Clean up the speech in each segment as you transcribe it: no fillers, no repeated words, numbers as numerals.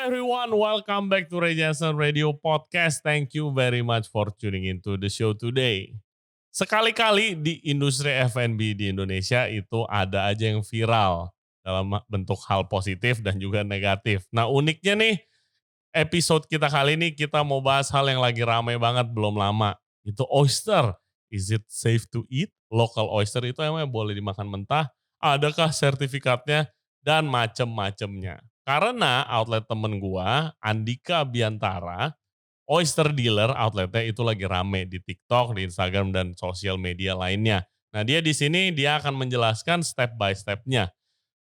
everyone, welcome back to Ray Jensen Radio Podcast. Thank you very much for tuning into the show today. Sekali-kali di industri F&B di Indonesia itu ada aja yang viral dalam bentuk hal positif dan juga negatif. Nah uniknya nih, episode kita kali ini kita mau bahas hal yang lagi ramai banget belum lama. Itu oyster. Is it safe to eat? Local oyster itu emang boleh dimakan mentah? Adakah sertifikatnya? Dan macem-macemnya. Karena outlet temen gua, Andika Biantara, oyster dealer outletnya itu lagi rame di TikTok, di Instagram, dan sosial media lainnya. Nah dia di sini dia akan menjelaskan step by step-nya.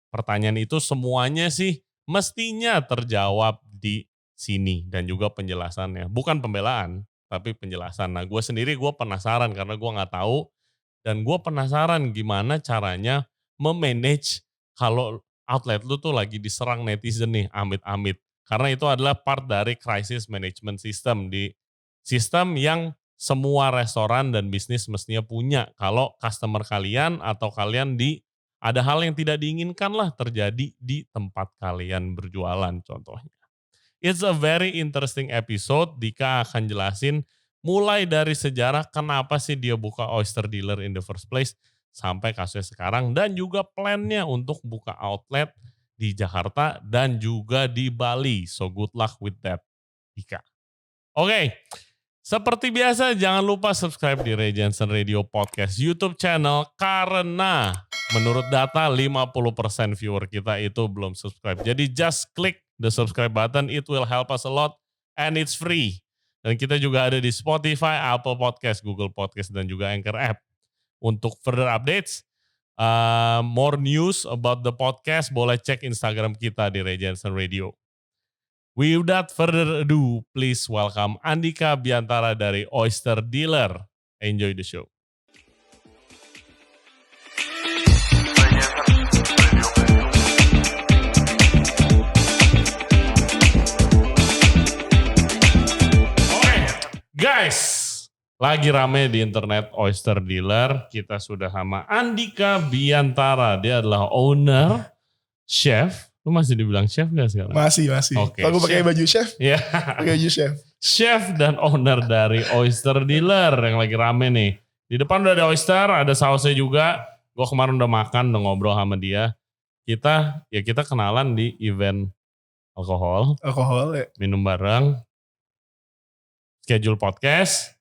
Pertanyaan itu semuanya sih mestinya terjawab di sini dan juga penjelasannya. Bukan pembelaan, tapi penjelasan. Nah gue sendiri gue penasaran karena gue nggak tahu dan gue penasaran gimana caranya memanage kalau outlet lu tuh lagi diserang netizen nih, amit-amit. Karena itu adalah part dari crisis management system, di sistem yang semua restoran dan bisnis mestinya punya. Kalau customer kalian atau kalian ada hal yang tidak diinginkan lah terjadi di tempat kalian berjualan contohnya. It's a very interesting episode. Dika akan jelasin mulai dari sejarah kenapa sih dia buka oyster dealer in the first place sampai kasusnya sekarang dan juga plannya untuk buka outlet di Jakarta dan juga di Bali. So good luck with that, Dika. Oke, seperti biasa jangan lupa subscribe di Ray Jensen Radio Podcast YouTube channel karena menurut data 50% viewer kita itu belum subscribe. Jadi just click the subscribe button, it will help us a lot and it's free. Dan kita juga ada di Spotify, Apple Podcast, Google Podcast, dan juga Anchor App. Untuk further updates, more news about the podcast, boleh cek Instagram kita di Ray Jensen Radio. Without further ado, please welcome Andika Biantara dari Oyster Dealer. Enjoy the show. Guys, lagi rame di internet Oyster Dealer. Kita sudah sama Andika Biantara. Dia adalah owner, chef. Lu masih dibilang chef gak sekarang? Masih. Okay, kalau gue pakai baju chef, ya. pakai baju chef. Chef dan owner dari Oyster Dealer yang lagi rame nih. Di depan udah ada oyster, ada sausnya juga. Gue kemarin udah makan, udah ngobrol sama dia. Kita kenalan di event alkohol ya. Minum bareng. Schedule podcast,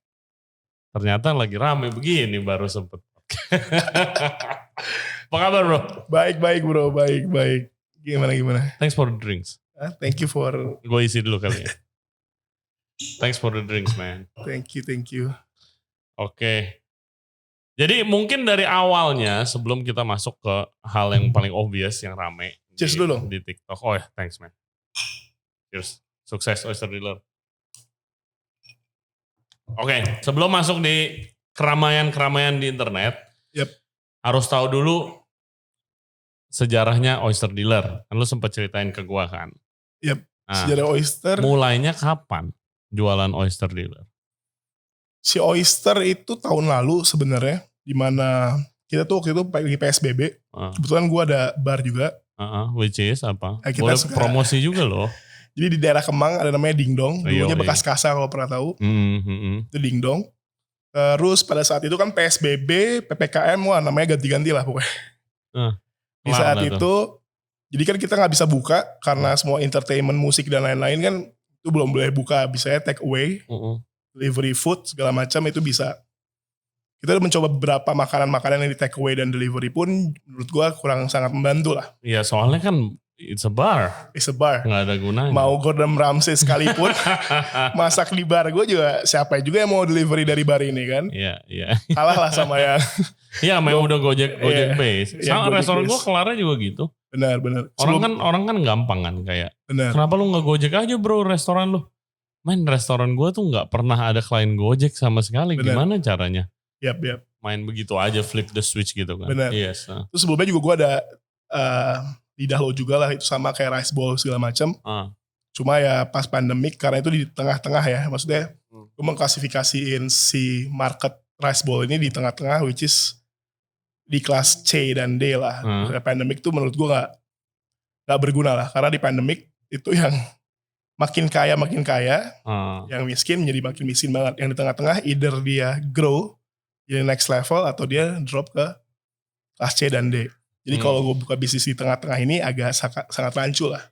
ternyata lagi rame begini baru sempet. Apa kabar bro? Baik bro, baik. Gimana? Thanks for the drinks. Thank you for... Gue isi dulu kali ya. Thanks for the drinks man. Thank you. Oke. Jadi mungkin dari awalnya sebelum kita masuk ke hal yang paling obvious yang rame. Cheers dulu. Di TikTok. Oh ya, thanks man. Cheers. Sukses Oyster Dealer. Oke, sebelum masuk di keramaian di internet, harus tahu dulu sejarahnya Oyster Dealer. Kan lu sempat ceritain ke gua kan? Nah, sejarah oyster. Mulainya kapan jualan Oyster Dealer? Si oyster itu tahun lalu sebenarnya, dimana kita tuh waktu itu lagi PSBB. Kebetulan gua ada bar juga. Which is apa? Boleh promosi juga loh. Jadi di daerah Kemang ada namanya Dingdong, dulunya bekas Kasa kalau pernah tahu. Itu Dingdong. Terus pada saat itu kan PSBB, PPKM, namanya ganti-ganti lah pokoknya. Di saat itu, jadi kan kita gak bisa buka karena semua entertainment, musik dan lain-lain kan itu belum boleh buka. Bisanya take away, delivery food, segala macam itu bisa. Kita udah mencoba beberapa makanan-makanan yang di take away dan delivery pun menurut gua kurang sangat membantu lah. Iya soalnya kan It's a bar. Nggak ada gunanya. Mau Gordon Ramsay sekalipun masak di bar gue juga, siapa juga yang mau delivery dari bar ini kan? Iya. Kalah lah sama yang. Iya, memang udah Gojek base. Sama restoran gue kelarnya juga gitu. Benar. Orang kan gampang kan kayak. Benar. Kenapa lu nggak Gojek aja bro restoran lu? Main restoran gue tuh nggak pernah ada klien Gojek sama sekali. Benar. Gimana caranya? Yap. Main begitu aja, flip the switch gitu kan. Benar. Yes. Terus sebelumnya juga gue ada lidah lo juga lah, itu sama kayak rice bowl segala macam. Cuma ya pas pandemik karena itu di tengah-tengah ya, maksudnya gue mengklasifikasiin si market rice bowl ini di tengah-tengah, which is di kelas C dan D lah. Pandemik tuh menurut gue gak berguna lah, karena di pandemik itu yang makin kaya, yang miskin menjadi makin miskin banget. Yang di tengah-tengah either dia grow jadi next level atau dia drop ke kelas C dan D. Jadi kalau gue buka bisnis di tengah-tengah ini agak sangat rancu lah.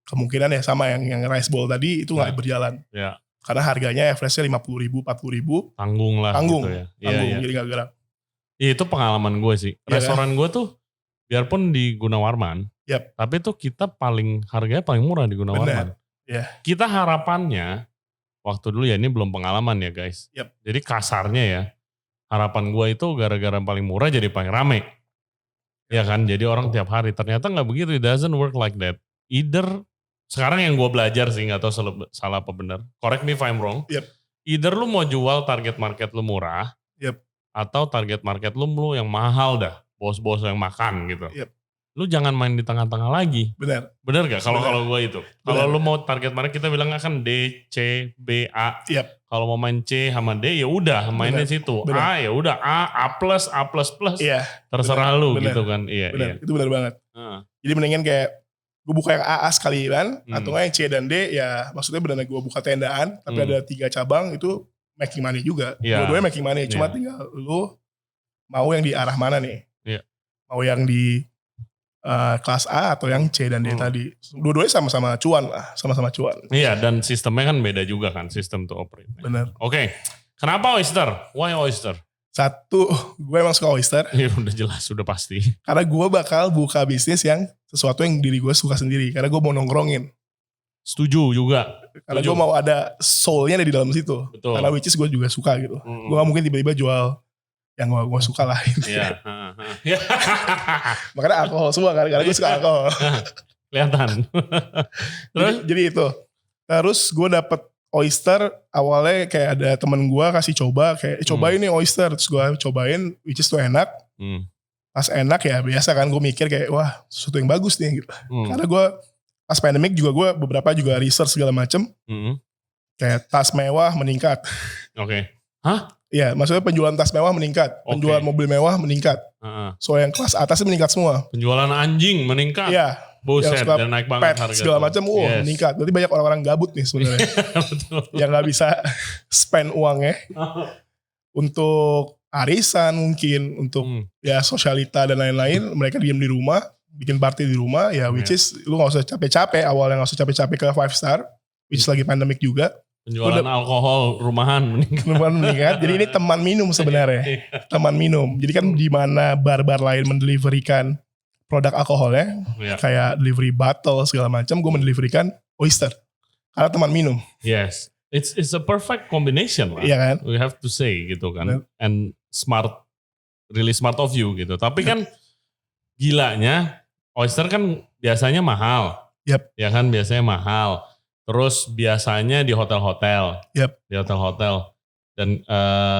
Kemungkinan ya sama yang rice bowl tadi itu nggak berjalan. Yeah. Karena harganya average-nya 50.000, 40.000. Tanggung lah. Tanggung, gitu ya. jadi gak gerak. Iya, itu pengalaman gue sih. Restoran gue tuh biarpun di Gunawarman, tapi tuh kita harganya paling murah di Gunawarman. Kita harapannya, waktu dulu ya ini belum pengalaman ya guys. Jadi kasarnya ya, harapan gue itu gara-gara paling murah jadi paling rame. Ya kan, jadi orang tiap hari. Ternyata gak begitu, it doesn't work like that. Either, sekarang yang gue belajar sih, gak tahu salah apa benar. Correct me if I'm wrong. Either lu mau jual target market lu murah, atau target market lu yang mahal dah. Bos-bos yang makan gitu. Lu jangan main di tengah-tengah lagi. Bener gak? Kalau gue itu. Kalau lu mau target market, kita bilang kan D, C, B, A. Kalau mau main C sama D ya udah mainnya situ. A ya udah A plus. Terserah lu gitu kan. Iya. Itu benar banget. Jadi mendingan kayak gue buka yang AA sekalian atau yang C dan D ya maksudnya benar gue buka tendaan tapi ada 3 cabang itu making money juga. Dua-duanya making money. Cuma tinggal lu mau yang di arah mana nih. Mau yang di kelas A atau yang C dan D tadi. Dua-duanya sama-sama cuan lah. Sama-sama cuan. Iya dan sistemnya kan beda juga kan. Sistem to operate. Bener. Oke. Kenapa oyster? Why oyster? Satu, gue emang suka oyster. Ya udah jelas, udah pasti. Karena gue bakal buka bisnis yang sesuatu yang diri gue suka sendiri. Karena gue mau nongkrongin. Setuju juga. Karena gue mau ada soulnya di dalam situ. Betul. Karena which is gue juga suka gitu. Gue gak mungkin tiba-tiba jual yang gue suka lah. Iya. Makanya alkohol semua karena gue suka alkohol. Kelihatan. Terus? Jadi itu. Terus gue dapet oyster awalnya kayak ada temen gue kasih coba. Kayak cobain nih oyster. Terus gue cobain which is tuh enak. Pas enak ya biasa kan gue mikir kayak wah sesuatu yang bagus nih gitu. Karena gue pas pandemic juga gue beberapa juga research segala macem. Kayak tas mewah meningkat. Oke. Hah? Iya, maksudnya penjualan tas mewah meningkat, penjualan mobil mewah meningkat. So yang kelas atasnya meningkat semua. Penjualan anjing meningkat. Iya. Buset, dan naik banget harga. Segala macam, meningkat. Berarti banyak orang-orang gabut nih sebenarnya. Yang nggak bisa spend uangnya untuk arisan mungkin, untuk ya sosialita dan lain-lain. Mereka diam di rumah, bikin party di rumah. Ya which is lu nggak usah capek-capek. Awalnya nggak usah capek-capek ke 5 star, which is lagi pandemic juga. Penjualan alkohol rumahan meningkat. Jadi ini teman minum sebenarnya. Teman minum. Jadi kan di mana bar-bar lain mendeliverikan produk alkoholnya, kayak delivery bottle segala macam, gue mendeliverikan oyster. Karena teman minum. Yes. It's a perfect combination lah. Iya kan? We have to say gitu kan. And smart, really smart of you gitu. Tapi kan gilanya oyster kan biasanya mahal. Ya kan biasanya mahal. Terus biasanya di hotel-hotel, di hotel-hotel, dan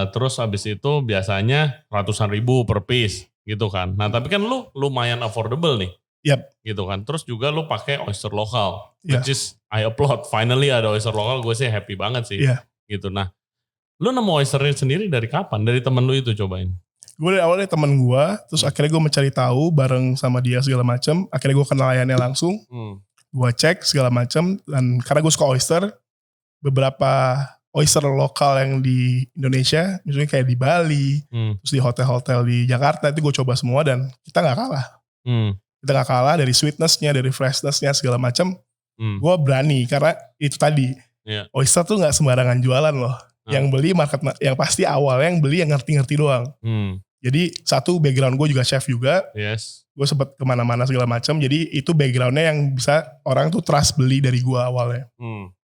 terus habis itu biasanya ratusan ribu per piece, gitu kan. Nah tapi kan lu lumayan affordable nih, gitu kan. Terus juga lu pakai oyster lokal, which is I applaud. Finally ada oyster lokal, gue sih happy banget sih, gitu. Nah, lu nemu oysternya sendiri dari kapan? Dari temen lu itu cobain? Gue dari awalnya temen gue, terus akhirnya gue mencari tahu bareng sama dia segala macam. Akhirnya gue kenal layannya langsung. Gue cek segala macam dan karena gue suka oyster, beberapa oyster lokal yang di Indonesia, misalnya kayak di Bali, terus di hotel-hotel di Jakarta itu gue coba semua dan kita nggak kalah. Kita nggak kalah dari sweetnessnya, dari freshnessnya segala macam. Gue berani karena itu tadi oyster tuh nggak sembarangan jualan loh. Yang beli market, yang pasti awalnya yang beli yang ngerti-ngerti doang. Jadi satu background gue juga chef juga. Gue sempet kemana-mana segala macam. Jadi itu backgroundnya yang bisa orang tuh trust beli dari gue awalnya.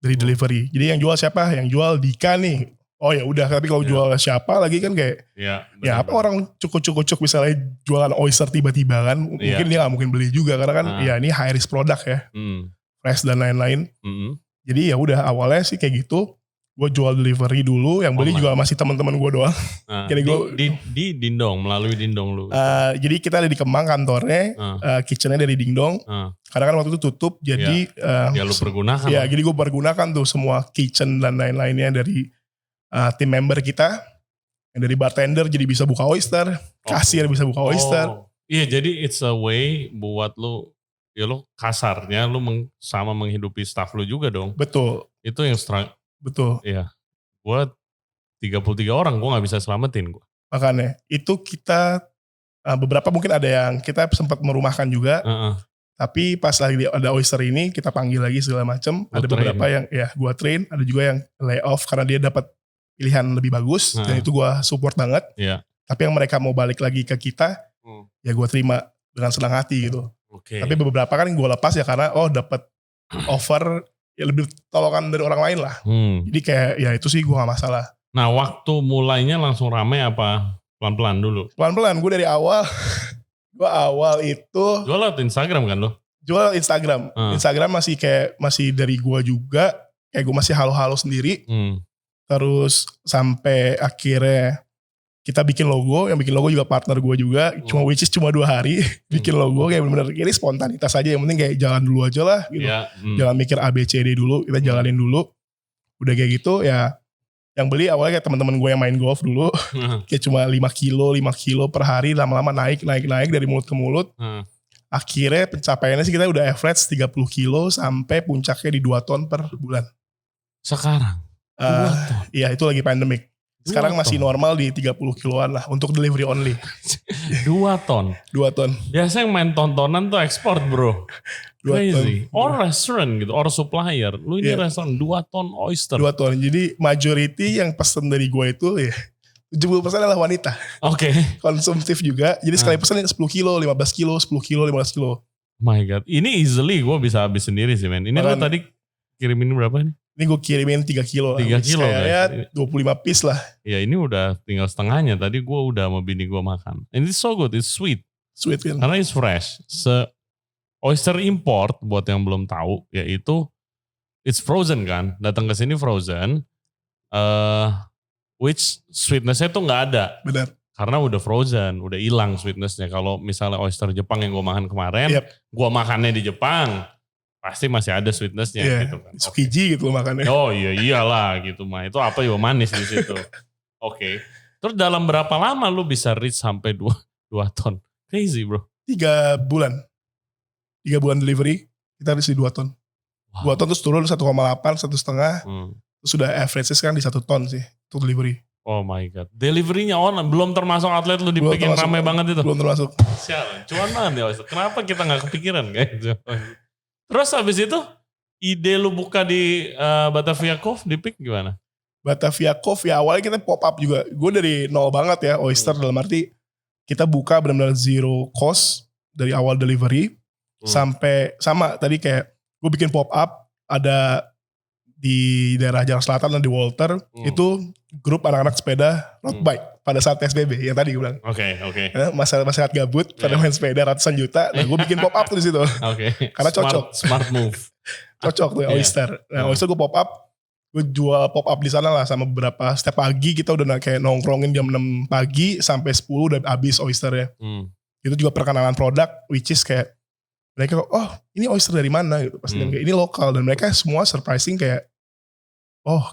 Dari delivery. Jadi yang jual siapa? Yang jual Dika nih. Oh ya udah. Tapi kalau jual siapa lagi kan kayak. Ya apa orang cukup misalnya jualan oyster tiba-tiba kan. Mungkin dia gak mungkin beli juga. Karena kan ya ini high risk product ya. Fresh dan lain-lain. Jadi ya udah awalnya sih kayak gitu. Gue jual delivery dulu, yang beli juga masih teman-teman gue doang. Di Dingdong, melalui Dingdong lu. Jadi kita ada di Kemang kantornya, kitchennya dari Dingdong. Karena kan waktu itu tutup, jadi ya lu pergunakan. Ya, jadi gue pergunakan tuh semua kitchen dan lain-lainnya dari tim member kita. Yang dari bartender jadi bisa buka oyster, kasir bisa buka oyster. Iya, jadi it's a way buat lu ya lu kasarnya lu sama menghidupi staff lu juga dong. Betul. Itu yang betul. Iya. Gue 33 orang gue gak bisa selamatin gue. Makanya itu kita beberapa mungkin ada yang kita sempat merumahkan juga. Tapi pas lagi ada Oyster ini kita panggil lagi segala macam. Ada beberapa yang ya gue train, ada juga yang lay off karena dia dapat pilihan lebih bagus dan itu gue support banget. Yeah. Tapi yang mereka mau balik lagi ke kita, ya gue terima dengan senang hati gitu. Tapi beberapa kan gue lepas ya karena dapat offer ya lebih tolongan dari orang lain lah. Jadi kayak ya itu sih gue gak masalah. Nah waktu mulainya langsung rame apa pelan-pelan dulu? Pelan-pelan, gue dari awal. Gue awal itu jual lewat Instagram kan lo? Jual Instagram. Instagram masih dari gue juga. Kayak gue masih halo-halo sendiri. Terus sampai akhirnya kita bikin logo. Yang bikin logo juga partner gue juga. Cuma 2 hari bikin logo. Kayak bener-bener ini spontanitas aja. Yang penting kayak jalan dulu aja lah gitu. Jangan mikir ABCD dulu. Kita jalanin dulu. Udah kayak gitu ya. Yang beli awalnya kayak teman-teman gue yang main golf dulu. Kayak cuma 5 kilo per hari. Lama-lama naik dari mulut ke mulut. Akhirnya pencapaiannya sih kita udah average 30 kilo sampai puncaknya di 2 ton per bulan. Sekarang? 2 ton? Iya itu lagi pandemic. Sekarang masih normal di 30 kiloan lah untuk delivery only. 2 ton? 2 ton. Biasa yang main tontonan tuh ekspor bro. Crazy. Or restaurant gitu, or supplier. Lu ini restoran 2 ton oyster. 2 ton. Jadi majority yang pesen dari gue itu ya 70% adalah wanita. Oke. Konsumtif juga. Jadi sekali pesen 10 kilo, 15 kilo, 10 kilo, 15 kilo. My God. Ini easily gue bisa habis sendiri sih men. Ini lo tadi kirimin berapa nih? Ini gue kirimin 3 kilo. 3 kilo kayaknya 25 piece lah. Ya ini udah tinggal setengahnya. Tadi gue udah sama bini gue makan. And it's so good, it's sweet. Sweet kan? Karena it's fresh. Oyster import buat yang belum tahu yaitu it's frozen kan, datang ke sini frozen, which sweetnessnya tuh nggak ada. Benar. Karena udah frozen, udah hilang sweetnessnya. Kalau misalnya oyster Jepang yang gue makan kemarin, gue makannya di Jepang, pasti masih ada sweetnessnya gitu kan. Tsukiji gitu makannya. Oh iyalah gitu mah. Itu apa ya manis di situ. Oke. Terus dalam berapa lama lu bisa reach sampai 2 ton? Crazy bro. 3 bulan. 3 bulan delivery, kita harus di 2 ton. Wow. 2 ton terus turun 1,8, 1,5. Terus sudah average kan di 1 ton sih untuk delivery. Oh my God. Deliverynya online, belum termasuk outlet lu di Peking ramai banget itu? Belum termasuk. Sialan, cuan banget ya. Kenapa kita gak kepikiran kayak Terus habis itu, ide lu buka di Batavia Cove di Peak gimana? Batavia Cove ya awalnya kita pop up juga. Gue dari nol banget ya, oyster dalam arti kita buka benar-benar zero cost dari awal delivery. Sampai sama tadi kayak gue bikin pop up ada di daerah Jakarta Selatan dan di Walter itu grup anak-anak sepeda road bike pada saat PSBB yang tadi gue bilang. Oke. Masyarakat gabut pada main sepeda ratusan juta. Nah gue bikin pop up tuh di situ. Karena cocok. Smart move. Cocok tuh oyster. Nah oyster gue pop up. Gue jual pop up di sana lah sama beberapa. Setiap pagi kita udah kayak nongkrongin jam 6 pagi sampai 10 udah habis oysternya. Itu juga perkenalan produk which is kayak mereka ini oyster dari mana gitu pasti kayak ini lokal dan mereka semua surprising kayak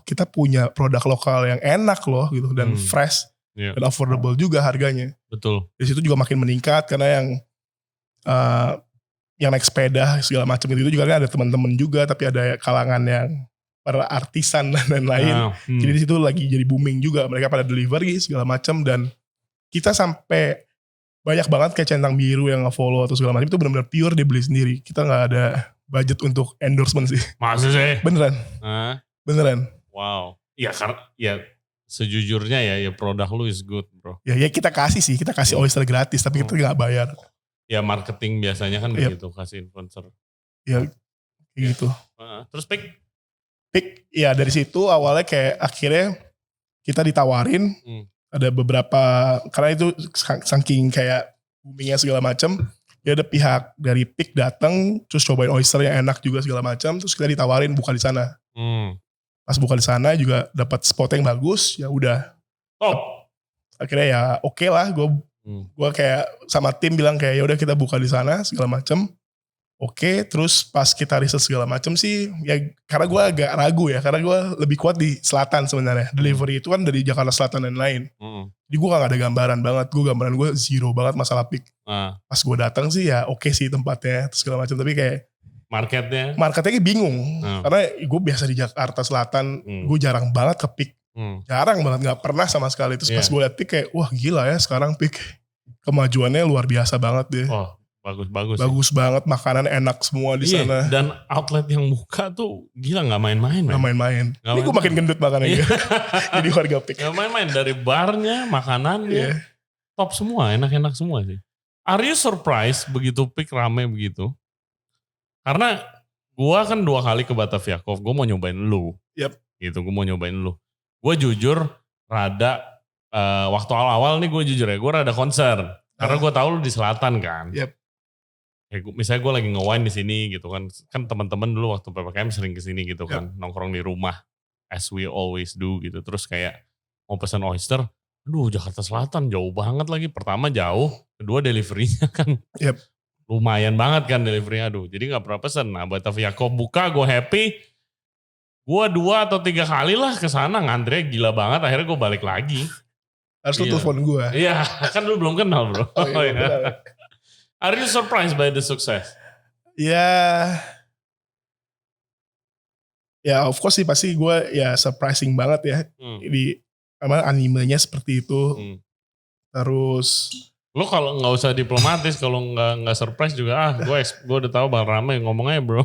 kita punya produk lokal yang enak loh gitu dan fresh dan affordable juga harganya. Betul. Di situ juga makin meningkat karena yang naik sepeda segala macam itu juga kan ada teman-teman juga tapi ada kalangan yang para artisan dan lain. Jadi di situ lagi jadi booming juga mereka pada delivery segala macam dan kita sampai banyak banget kayak centang biru yang nge-follow atau segala macam itu benar-benar pure dibeli sendiri. Kita nggak ada budget untuk endorsement sih. Masa sih? Beneran. Beneran. Wow. Ya karena ya sejujurnya ya produk lu is good bro. Ya kita kasih sih, kita kasih oyster gratis tapi kita nggak bayar. Ya marketing biasanya kan begitu kasih influencer. Ya kayak gitu. Terus Peak ya dari situ awalnya kayak akhirnya kita ditawarin. Ada beberapa karena itu saking kayak boomingnya segala macam ya ada pihak dari Peak datang terus cobain oyster yang enak juga segala macam terus kita ditawarin buka di sana. Pas buka di sana juga dapat spot yang bagus ya udah akhirnya ya oke lah gue kayak sama tim bilang kayak ya udah kita buka di sana segala macam Oke, terus pas kita riset segala macam sih, ya karena gue agak ragu ya, karena gue lebih kuat di selatan sebenarnya. Delivery itu kan dari Jakarta Selatan dan lain. Jadi gue gak ada gambaran banget, gambaran gue zero banget masalah peak. Pas gue datang sih ya oke sih tempatnya, terus segala macam, tapi kayak marketnya kayak bingung. Karena gue biasa di Jakarta Selatan, gue jarang banget ke peak. Jarang banget, gak pernah sama sekali. Terus pas gue liat peak kayak, wah gila ya sekarang peak. Kemajuannya luar biasa banget deh. Oh. Bagus sih. Banget, makanan enak semua di sana. Dan outlet yang buka tuh gila gak main-main. Gak main-main. Ini gue makin gendut makanannya. Jadi warga peak. Gak main-main, dari barnya, makanannya, top semua, enak-enak semua sih. Are you surprised begitu peak rame begitu? Karena gue kan 2 kali ke Batavia Cove, gue mau nyobain lu. Gitu, gue mau nyobain lu. Gue jujur rada, waktu awal-awal nih gue jujur ya, gue rada concern. Karena gue tahu lu di selatan kan. Misalnya gue lagi nge-wine di sini gitu kan teman-teman dulu waktu PPKM sering kesini gitu kan, nongkrong di rumah as we always do gitu. Terus kayak mau pesen oyster, aduh Jakarta Selatan jauh banget lagi. Pertama jauh, kedua deliverynya kan lumayan banget kan deliverynya, aduh jadi gak pernah pesen. Nah Batavia Cove buka, gue happy, gue 2 atau 3 kali lah kesana, ngantri gila banget, akhirnya gue balik lagi. Harus lu telepon gue. Iya kan lu belum kenal bro. Oh, iya. Are you surprised by the success? Ya of course sih pasti gue ya surprising banget ya. Di animenya seperti itu. Terus lo kalau nggak usah diplomatis, kalau nggak surprise juga gue udah tahu Bang Rame ngomongnya bro.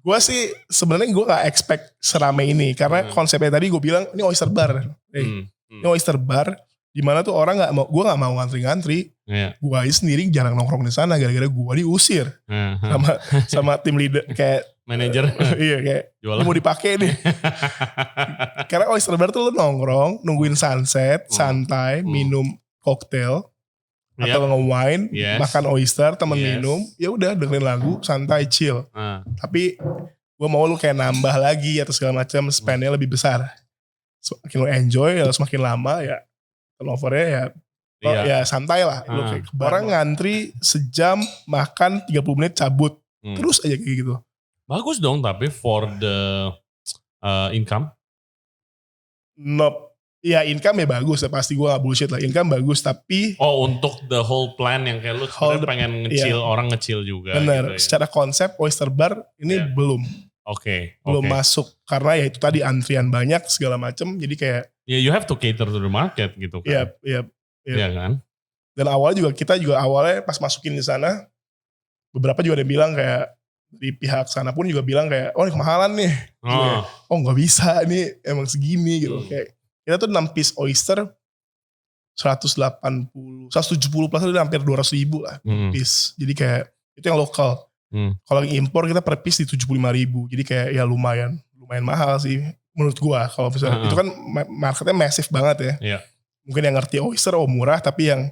Gue sih sebenarnya gue nggak expect serame ini karena konsepnya tadi gue bilang ini oyster bar. Ini oyster bar. Dimana tuh orang gue gak mau ngantri-ngantri. Gue aja sendiri jarang nongkrong di sana gara-gara gue diusir sama tim leader kayak manajer. Iya kayak mau dipakai nih. Karena oyster bar tuh lu nongkrong, nungguin sunset, santai, minum koktail atau nge-wine, makan oyster, temen minum, ya udah dengerin lagu, santai, chill. Tapi gue mau lu kayak nambah lagi atau segala macam, spendnya lebih besar. Semakin lu enjoy, ya semakin lama ya turnovernya ya santai lah. Orang ngantri sejam, makan 30 menit cabut. Terus aja kayak gitu. Bagus dong tapi for the income? Nope. Ya income ya bagus ya pasti gue gak bullshit lah. Income bagus tapi. Untuk the whole plan yang kayak lu pengen ngecil, orang ngecil juga. Bener. Gitu ya. Secara konsep oyster bar ini belum. Belum masuk. Karena ya itu tadi antrian banyak segala macem. Jadi kayak. You have to cater to the market gitu kan. Iya kan. Dan awalnya kita juga awalnya pas masukin di sana, beberapa juga ada yang bilang kayak di pihak sana pun juga bilang kayak, oh ini kemahalan nih. Oh nggak bisa ini emang segini gitu. Kayak kita tuh 6 piece oyster 170 plus udah hampir 200 ribu lah piece. Jadi kayak itu yang lokal. Kalau yang impor kita per piece di 75.000. Jadi kayak ya lumayan mahal sih. Menurut gua kalau misalnya itu kan marketnya massive banget ya. Mungkin yang ngerti oyster murah, tapi yang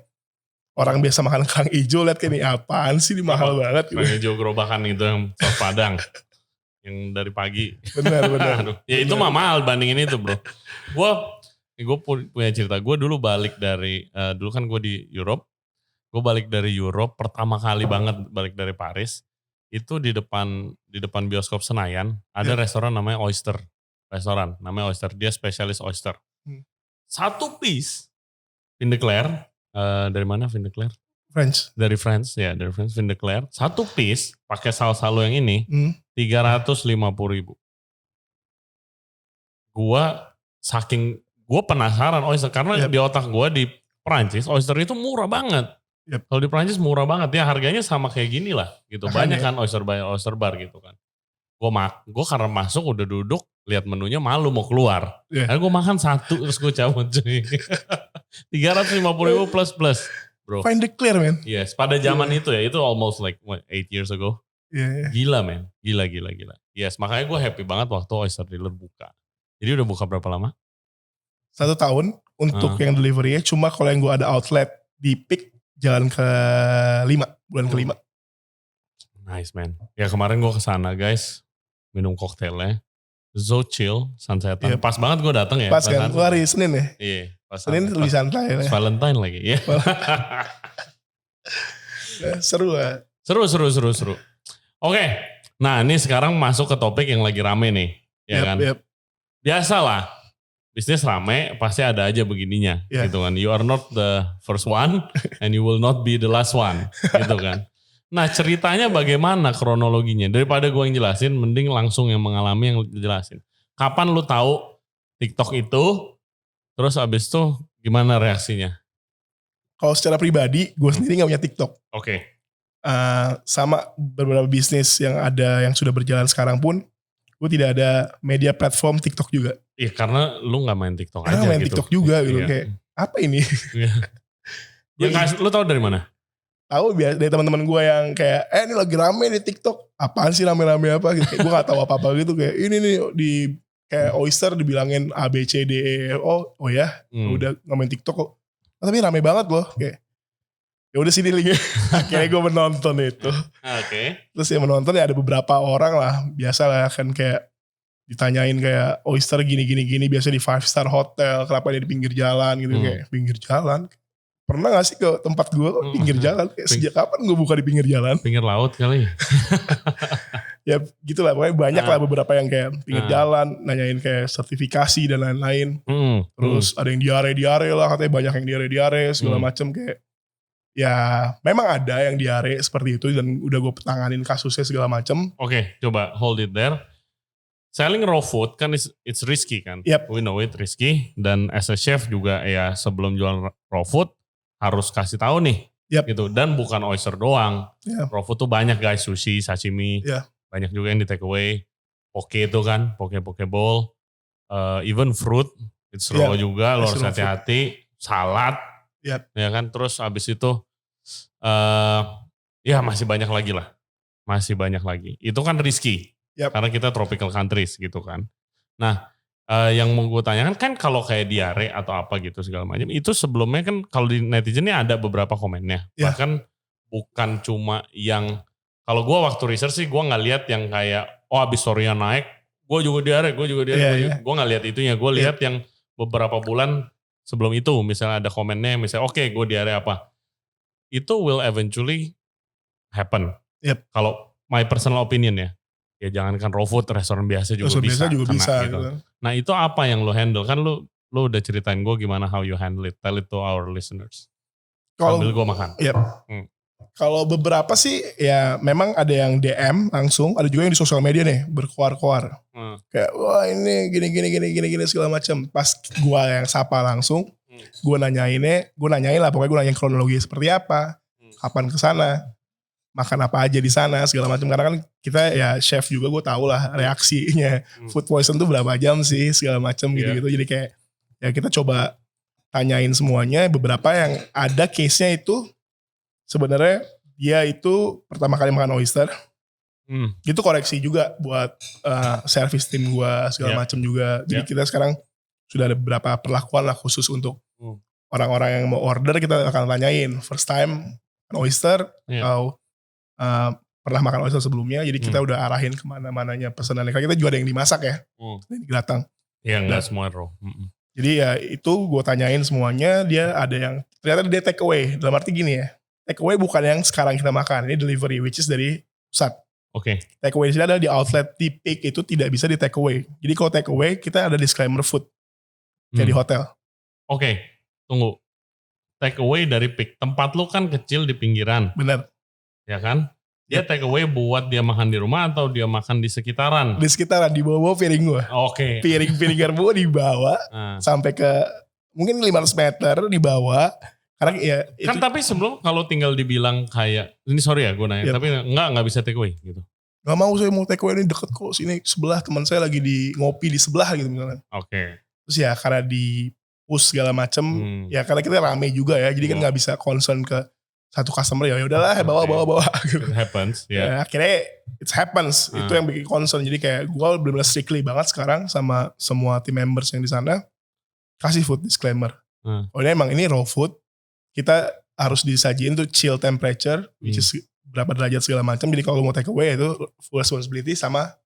orang biasa makan kerang hijau lihat kayak ini apaan sih, ini mahal banget. Kerang hijau gerobakan itu yang saus Padang yang dari pagi. Benar. Ya itu mah mahal bandingin itu bro. Gue punya cerita. Gue dulu balik dari dulu kan gue di Europe. Gue balik dari Europe pertama kali banget balik dari Paris. Itu di depan bioskop Senayan ada restoran namanya Oyster. Dia spesialis oyster. 1 piece Vin de Claire, dari mana Vin de Claire? Dari France, Vin de Claire. 1 piece pakai saus halo yang ini 350.000. Gua penasaran oyster karena di otak gua di Perancis oyster itu murah banget. Kalau di Perancis murah banget ya, harganya sama kayak gini lah gitu. Banyak kan oyster bar gitu kan. Gue karena masuk udah duduk lihat menunya malu mau keluar. Karena gue makan 1 terus gue cabut cuy. 350.000 plus bro. Find the clear man. Yes, pada zaman itu ya, itu almost like 8 years ago. Gila man, gila. Yes, makanya gue happy banget waktu Oyster Dealer buka. Jadi udah buka berapa lama? 1 tahun untuk yang delivery-nya. Cuma kalau yang gue ada outlet di Peak jalan bulan ke-5. Nice man. Ya kemarin gue kesana guys. Minum koktailnya. So chill, sunsetan. Pas banget gue datang ya. Pas kan, gue hari Senin ya? Iya. Senin lebih santai. Valentine lagi. Ya. Seru lah. Seru. Oke, nah ini sekarang masuk ke topik yang lagi rame nih, ya kan? Biasalah, bisnis rame pasti ada aja begininya, gitu kan. You are not the first one and you will not be the last one, gitu kan. Nah ceritanya bagaimana kronologinya? Daripada gue yang jelasin, mending langsung yang mengalami yang jelasin. Kapan lu tahu TikTok itu, terus abis itu gimana reaksinya? Kalau secara pribadi, gue sendiri gak punya TikTok. Oke. Sama beberapa bisnis yang ada yang sudah berjalan sekarang pun, gue tidak ada media platform TikTok juga. Iya karena lu gak main TikTok aja main gitu. TikTok juga gitu, kayak apa ini? Lu tahu dari mana? Tahu dari teman-teman gue yang kayak, ini lagi rame di TikTok. Apaan sih rame-rame apa? Gitu. Gue gak tahu apa-apa gitu, kayak ini nih di kayak Oyster dibilangin A, B, C, D, E, oh ya, udah gak main TikTok kok. Tapi rame banget loh, kayak ya udah sini linknya. Akhirnya gue menonton itu. Oke. Terus yang menonton ya ada beberapa orang lah, biasa lah kan kayak ditanyain kayak Oyster gini biasa di 5-star hotel, kenapa dia di pinggir jalan gitu, kayak pinggir jalan. Pernah gak sih ke tempat gue kok pinggir jalan? Kayak sejak kapan gue buka di pinggir jalan? Pinggir laut kali. Ya gitu lah, pokoknya banyak lah beberapa yang kayak pinggir jalan, nanyain kayak sertifikasi dan lain-lain. Terus ada yang diare lah, katanya banyak yang diare segala macam kayak. Ya memang ada yang diare seperti itu dan udah gue tanganin kasusnya segala macam. Oke, coba hold it there. Selling raw food kan it's risky kan. Yep. We know it risky. Dan as a chef juga ya sebelum jual raw food harus kasih tahu nih. Gitu. Dan bukan oyster doang. Raw food tuh banyak guys, sushi, sashimi. Banyak juga yang di take away. Poke itu kan, poke bowl. Even fruit, it's raw juga, lo harus hati-hati. Salad. Ya kan, terus abis itu ya masih banyak lagi lah. Masih banyak lagi. Itu kan risky. Karena kita tropical countries gitu kan. Nah yang mau gue tanyakan kan kalau kayak diare atau apa gitu segala macam. Itu sebelumnya kan kalau di netizen ini ada beberapa komennya. Bahkan bukan cuma yang, kalau gue waktu research sih gue gak lihat yang kayak, oh abis story-nya naik, gue juga diare. Gue gak lihat itunya. Gue lihat yang beberapa bulan sebelum itu misalnya ada komennya misalnya oke, gue diare apa. Itu will eventually happen. Kalau my personal opinion ya jangankan raw food, restoran biasa juga bisa. Gitu. Nah itu apa yang lo handle? Kan lo udah ceritain gue gimana how you handle it. Tell it to our listeners. Sambil gue makan. Kalau beberapa sih ya memang ada yang DM langsung, ada juga yang di sosial media nih berkoar-koar. Kayak wah ini gini segala macam. Pas gue yang sapa langsung, gue nanyain lah, pokoknya gue nanyain kronologi seperti apa, kapan kesana, makan apa aja di sana segala macam. Karena kan kita ya chef juga, gue tahu lah reaksinya food poison tuh berapa jam sih segala macam gitu. Jadi kayak ya kita coba tanyain semuanya. Beberapa yang ada case-nya itu sebenarnya dia itu pertama kali makan oyster. Itu koreksi juga buat service tim gue segala macam juga. Jadi kita sekarang sudah ada beberapa perlakuan lah khusus untuk orang-orang yang mau order. Kita akan tanyain first time makan oyster atau pernah makan oyster sebelumnya. Jadi kita udah arahin kemana-mananya pesanannya. Karena kita juga ada yang dimasak ya, di Gelatang. Iya gak semua raw. Jadi ya itu gue tanyain semuanya. Dia ada yang ternyata dia take away. Dalam arti gini ya, take away bukan yang sekarang kita makan, ini delivery, which is dari pusat. Take away di sini adalah di outlet, di Peak itu tidak bisa di take away. Jadi kalau take away kita ada disclaimer food kayak di hotel. Tunggu. Take away dari Peak, tempat lu kan kecil di pinggiran. Benar. Ya kan? Dia take away buat dia makan di rumah atau dia makan di sekitaran? Di sekitaran, di bawah piring gue. Piring gue dibawa sampai ke mungkin 500 meter dibawa. Karena ya kan itu, tapi sebelum kalau tinggal dibilang kayak ini sorry ya gue nanya, tapi nggak bisa take away gitu. Nggak mau, saya mau take away, ini deket kok sini sebelah, teman saya lagi di ngopi di sebelah gitu misalnya. Terus ya karena di push segala macem, ya karena kita rame juga ya, jadi kan nggak bisa concern ke satu customer, ya udahlah bawa gitu. It happens, ya akhirnya it happens. Itu yang bikin concern. Jadi kayak gue benar-benar strictly banget sekarang sama semua team members yang di sana, kasih food disclaimer. Oh ini emang ini raw food, kita harus disajiin tuh chill temperature, which is berapa derajat segala macam. Jadi kalau mau take away itu full responsibility sama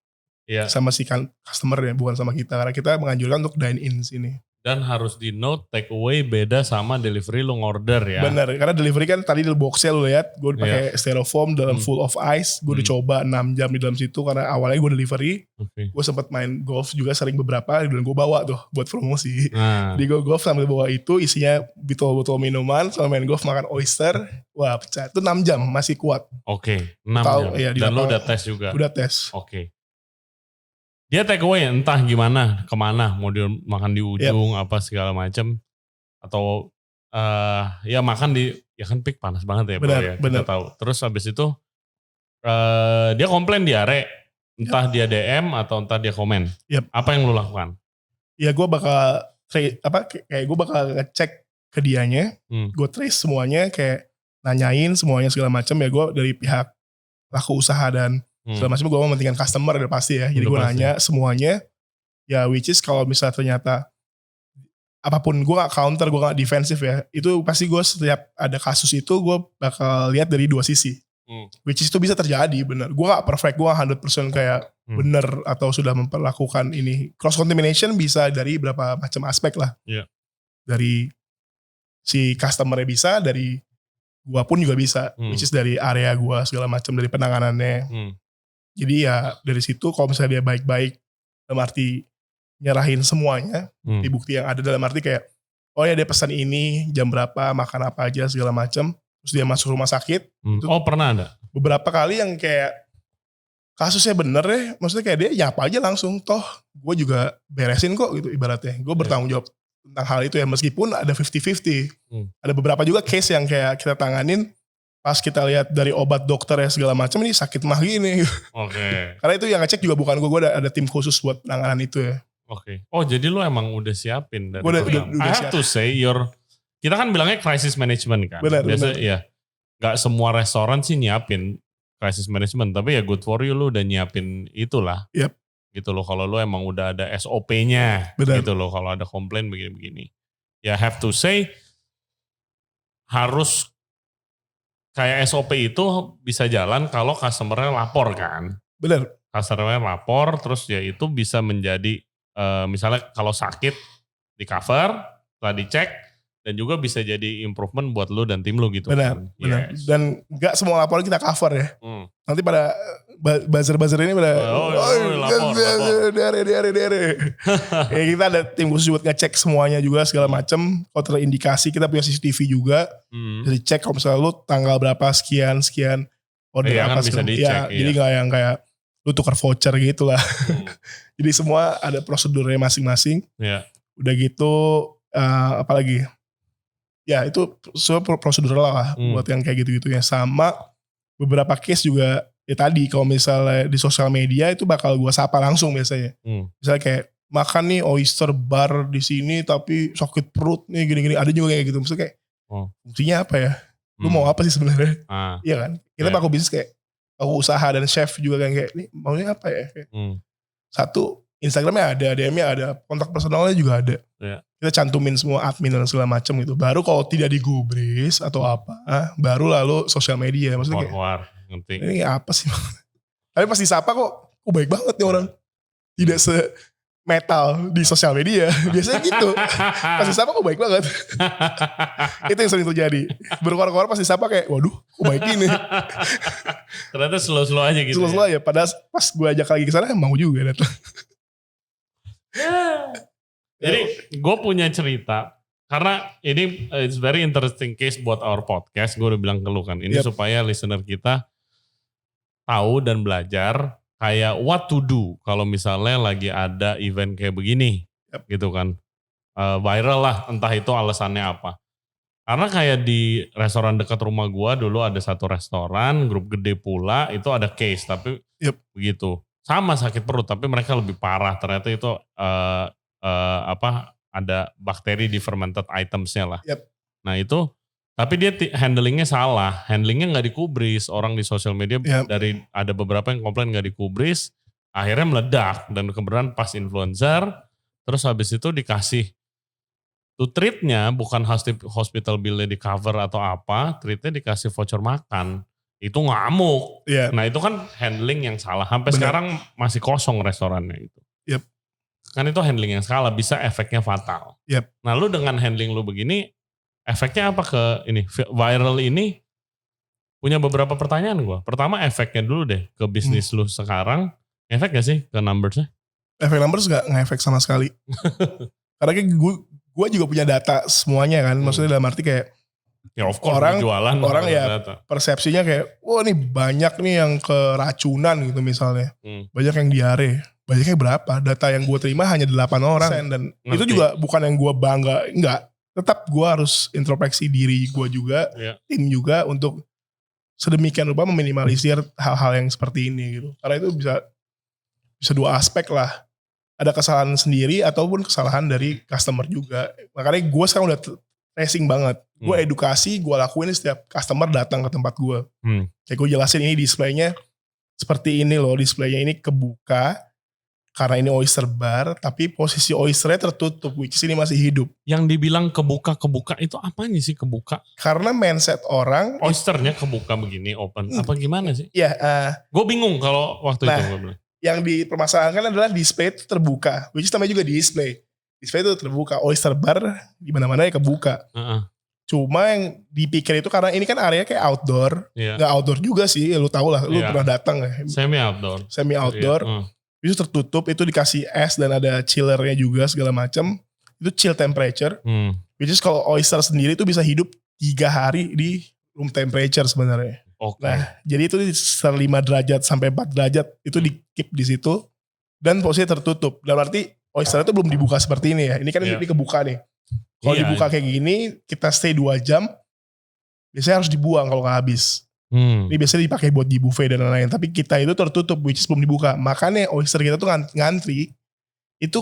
si customer ya, bukan sama kita. Karena kita menganjurkan untuk dine in sini. Dan harus di note take away beda sama delivery lu ngorder ya. Bener, karena delivery kan tadi di boxnya lu lihat, gue pakai styrofoam dalam full of ice, gue udah coba 6 jam di dalam situ karena awalnya gue delivery, gue sempat main golf juga sering beberapa dan gue bawa tuh buat promosi. Jadi gue golf sambil bawa itu isinya botol-botol minuman, sama main golf makan oyster, wah pecah. Itu 6 jam masih kuat. 6 jam. Ya, dan lu udah tes juga? Udah tes. Dia take away entah gimana, kemana, mau dia makan di ujung apa segala macam, atau ya makan di, ya kan peak panas banget ya bro ya, kita tahu. Terus habis itu dia komplain diare, entah dia DM atau entah dia komen. Apa yang lu lakukan? Ya gue bakal kayak gue bakal ngecek ke dianya, gue trace semuanya, kayak nanyain semuanya segala macam ya, gue dari pihak pelaku usaha dan segala macam gue mementingkan customer udah pasti ya. Jadi gue nanya semuanya. Ya which is kalau misalnya ternyata apapun gue gak counter, gue gak defensif ya. Itu pasti gue setiap ada kasus itu gue bakal lihat dari dua sisi. Which is itu bisa terjadi bener. Gue gak perfect, gue 100% kayak bener atau sudah memperlakukan ini. Cross contamination bisa dari berapa macam aspek lah. Dari si customer-nya bisa, dari gue pun juga bisa. Which is dari area gue segala macam, dari penanganannya. Jadi ya dari situ kalau misalnya dia baik-baik dalam arti nyerahin semuanya, bukti yang ada dalam arti kayak oh ya dia pesan ini jam berapa, makan apa aja segala macam, terus dia masuk rumah sakit. Pernah ada? Beberapa kali yang kayak kasusnya bener ya, maksudnya kayak dia nyapa aja langsung, toh gue juga beresin kok gitu ibaratnya. Gue bertanggung jawab tentang hal itu ya, meskipun ada 50-50. Ada beberapa juga case yang kayak kita tanganin, pas kita lihat dari obat dokter ya segala macam, ini sakit mah gini. Karena itu yang ngecek juga bukan gue ada tim khusus buat penanganan itu ya. Oh jadi lu emang udah siapin dari udah I have to say kita kan bilangnya crisis management kan. Biasa ya gak semua restoran sih nyiapin crisis management, tapi ya good for you, lu udah nyiapin itulah. Gitu loh, kalau lu emang udah ada SOP-nya gitu loh, kalau ada komplain begini-begini. Ya have to say harus kayak SOP itu bisa jalan kalau customer-nya lapor kan. Customer-nya lapor, terus ya itu bisa menjadi misalnya kalau sakit di cover, setelah dicek, dan juga bisa jadi improvement buat lu dan tim lu gitu. Benar. Dan gak semua laporan kita cover ya. Nanti pada buzzer-buzzer ini pada lapor. Ya, kita ada tim khusus buat ngecek semuanya juga segala macam. Kalau terindikasi kita punya CCTV juga. Jadi cek kalau misalnya lu tanggal berapa sekian order apa kan bisa dicek. Jadi gak yang kayak lu tukar voucher gitu lah. Jadi semua ada prosedurnya masing-masing. Udah gitu apalagi ya itu semua prosedural lah buat yang kayak gitu-gitu ya. Sama beberapa case juga ya tadi kalau misalnya di sosial media itu bakal gue sapa langsung biasanya. Misalnya kayak makan nih oyster bar di sini tapi sakit perut nih gini-gini, ada juga kayak gitu. Misalnya kayak fungsinya apa ya? Lu mau apa sih sebenarnya? Iya kan? Kita pelaku bisnis kayak pelaku usaha dan chef juga kayak ini maunya apa ya? Satu, Instagramnya ada, DM-nya ada, kontak personalnya juga ada. Kita cantumin semua admin dan segala macam gitu. Baru kalau tidak digubris atau apa, baru lalu sosial media. Maksudnya kayak, ini apa sih? Tapi pasti sapa kok baik banget nih orang. Tidak se-metal di sosial media. Biasanya gitu. Pasti sapa kok baik banget. Itu yang sering terjadi. Berkor-kor pasti sapa kayak, waduh kok baik gini. Ternyata slow-slow aja gitu. Slow-slow aja. Padahal pas gue ajak lagi ke sana mau juga datang. Jadi gue punya cerita, karena ini it's very interesting case buat our podcast. Gue udah bilang ke lu kan, ini supaya listener kita tahu dan belajar kayak what to do kalau misalnya lagi ada event kayak begini, gitu kan, viral lah, entah itu alasannya apa. Karena kayak di restoran dekat rumah gue dulu ada satu restoran, grup gede pula, itu ada case, tapi begitu. Sama sakit perut, tapi mereka lebih parah. Ternyata itu ada bakteri di fermented itemsnya lah. Nah itu, tapi dia handlingnya salah. Handlingnya nggak dikubris. Orang di sosial media dari ada beberapa yang komplain nggak dikubris. Akhirnya meledak dan kebetulan pas influencer. Terus habis itu dikasih to treatnya bukan hospital bill-nya di cover atau apa. Treatnya dikasih voucher makan. Itu ngamuk. Nah itu kan handling yang salah. Sampai sekarang masih kosong restorannya itu. Kan itu handling yang salah, bisa efeknya fatal. Yep. Nah lu dengan handling lu begini, efeknya apa ke ini? Viral ini punya beberapa pertanyaan gue. Pertama efeknya dulu deh ke bisnis lu sekarang. Efek gak sih ke numbersnya? Efek numbers gak efek sama sekali. Karena kan gue juga punya data semuanya kan. Maksudnya dalam arti kayak ya of course orang ya data. Persepsinya kayak wah ini banyak nih yang keracunan gitu misalnya. Banyak yang diare. Banyaknya berapa? Data yang gue terima hanya 8 orang. Dan itu juga bukan yang gue bangga. Enggak. Tetap gue harus introspeksi diri gue juga. Tim juga untuk sedemikian rupa meminimalisir hal-hal yang seperti ini gitu. Karena itu bisa dua aspek lah. Ada kesalahan sendiri ataupun kesalahan dari customer juga. Makanya gue sekarang udah tracing banget. Gue edukasi, gue lakuin setiap customer datang ke tempat gue. Kayak gue jelasin ini displaynya seperti ini loh. Displaynya ini kebuka. Karena ini oyster bar. Tapi posisi oysternya tertutup. Which is ini masih hidup. Yang dibilang kebuka itu apanya sih kebuka? Karena mindset orang. Oysternya kebuka begini open. Apa gimana sih? Iya. Gue bingung kalau waktu itu gue bilang. Yang dipermasalahkan adalah display itu terbuka. Which is namanya juga display. Display itu terbuka. Oyster bar di mana-mana ya kebuka. Cuma yang dipikir itu karena ini kan area kayak outdoor. Nggak outdoor juga sih. Lu tau lah. Lu pernah datang ya. Semi outdoor. Itu tertutup. Itu dikasih es dan ada chillernya juga segala macam. Itu chill temperature. Which is kalau oyster sendiri itu bisa hidup 3 hari di room temperature sebenarnya. Nah, jadi itu di 5 derajat sampai 4 derajat itu di keep di situ dan posisinya tertutup. Dan berarti oyster itu belum dibuka seperti ini ya. Ini kan ini kebuka nih. Kalau dibuka kayak gini, kita stay 2 jam, biasanya harus dibuang kalau nggak habis. Ini biasanya dipakai buat di buffet dan lain-lain. Tapi kita itu tertutup, which is belum dibuka. Makanya oyster kita tuh ngantri. Itu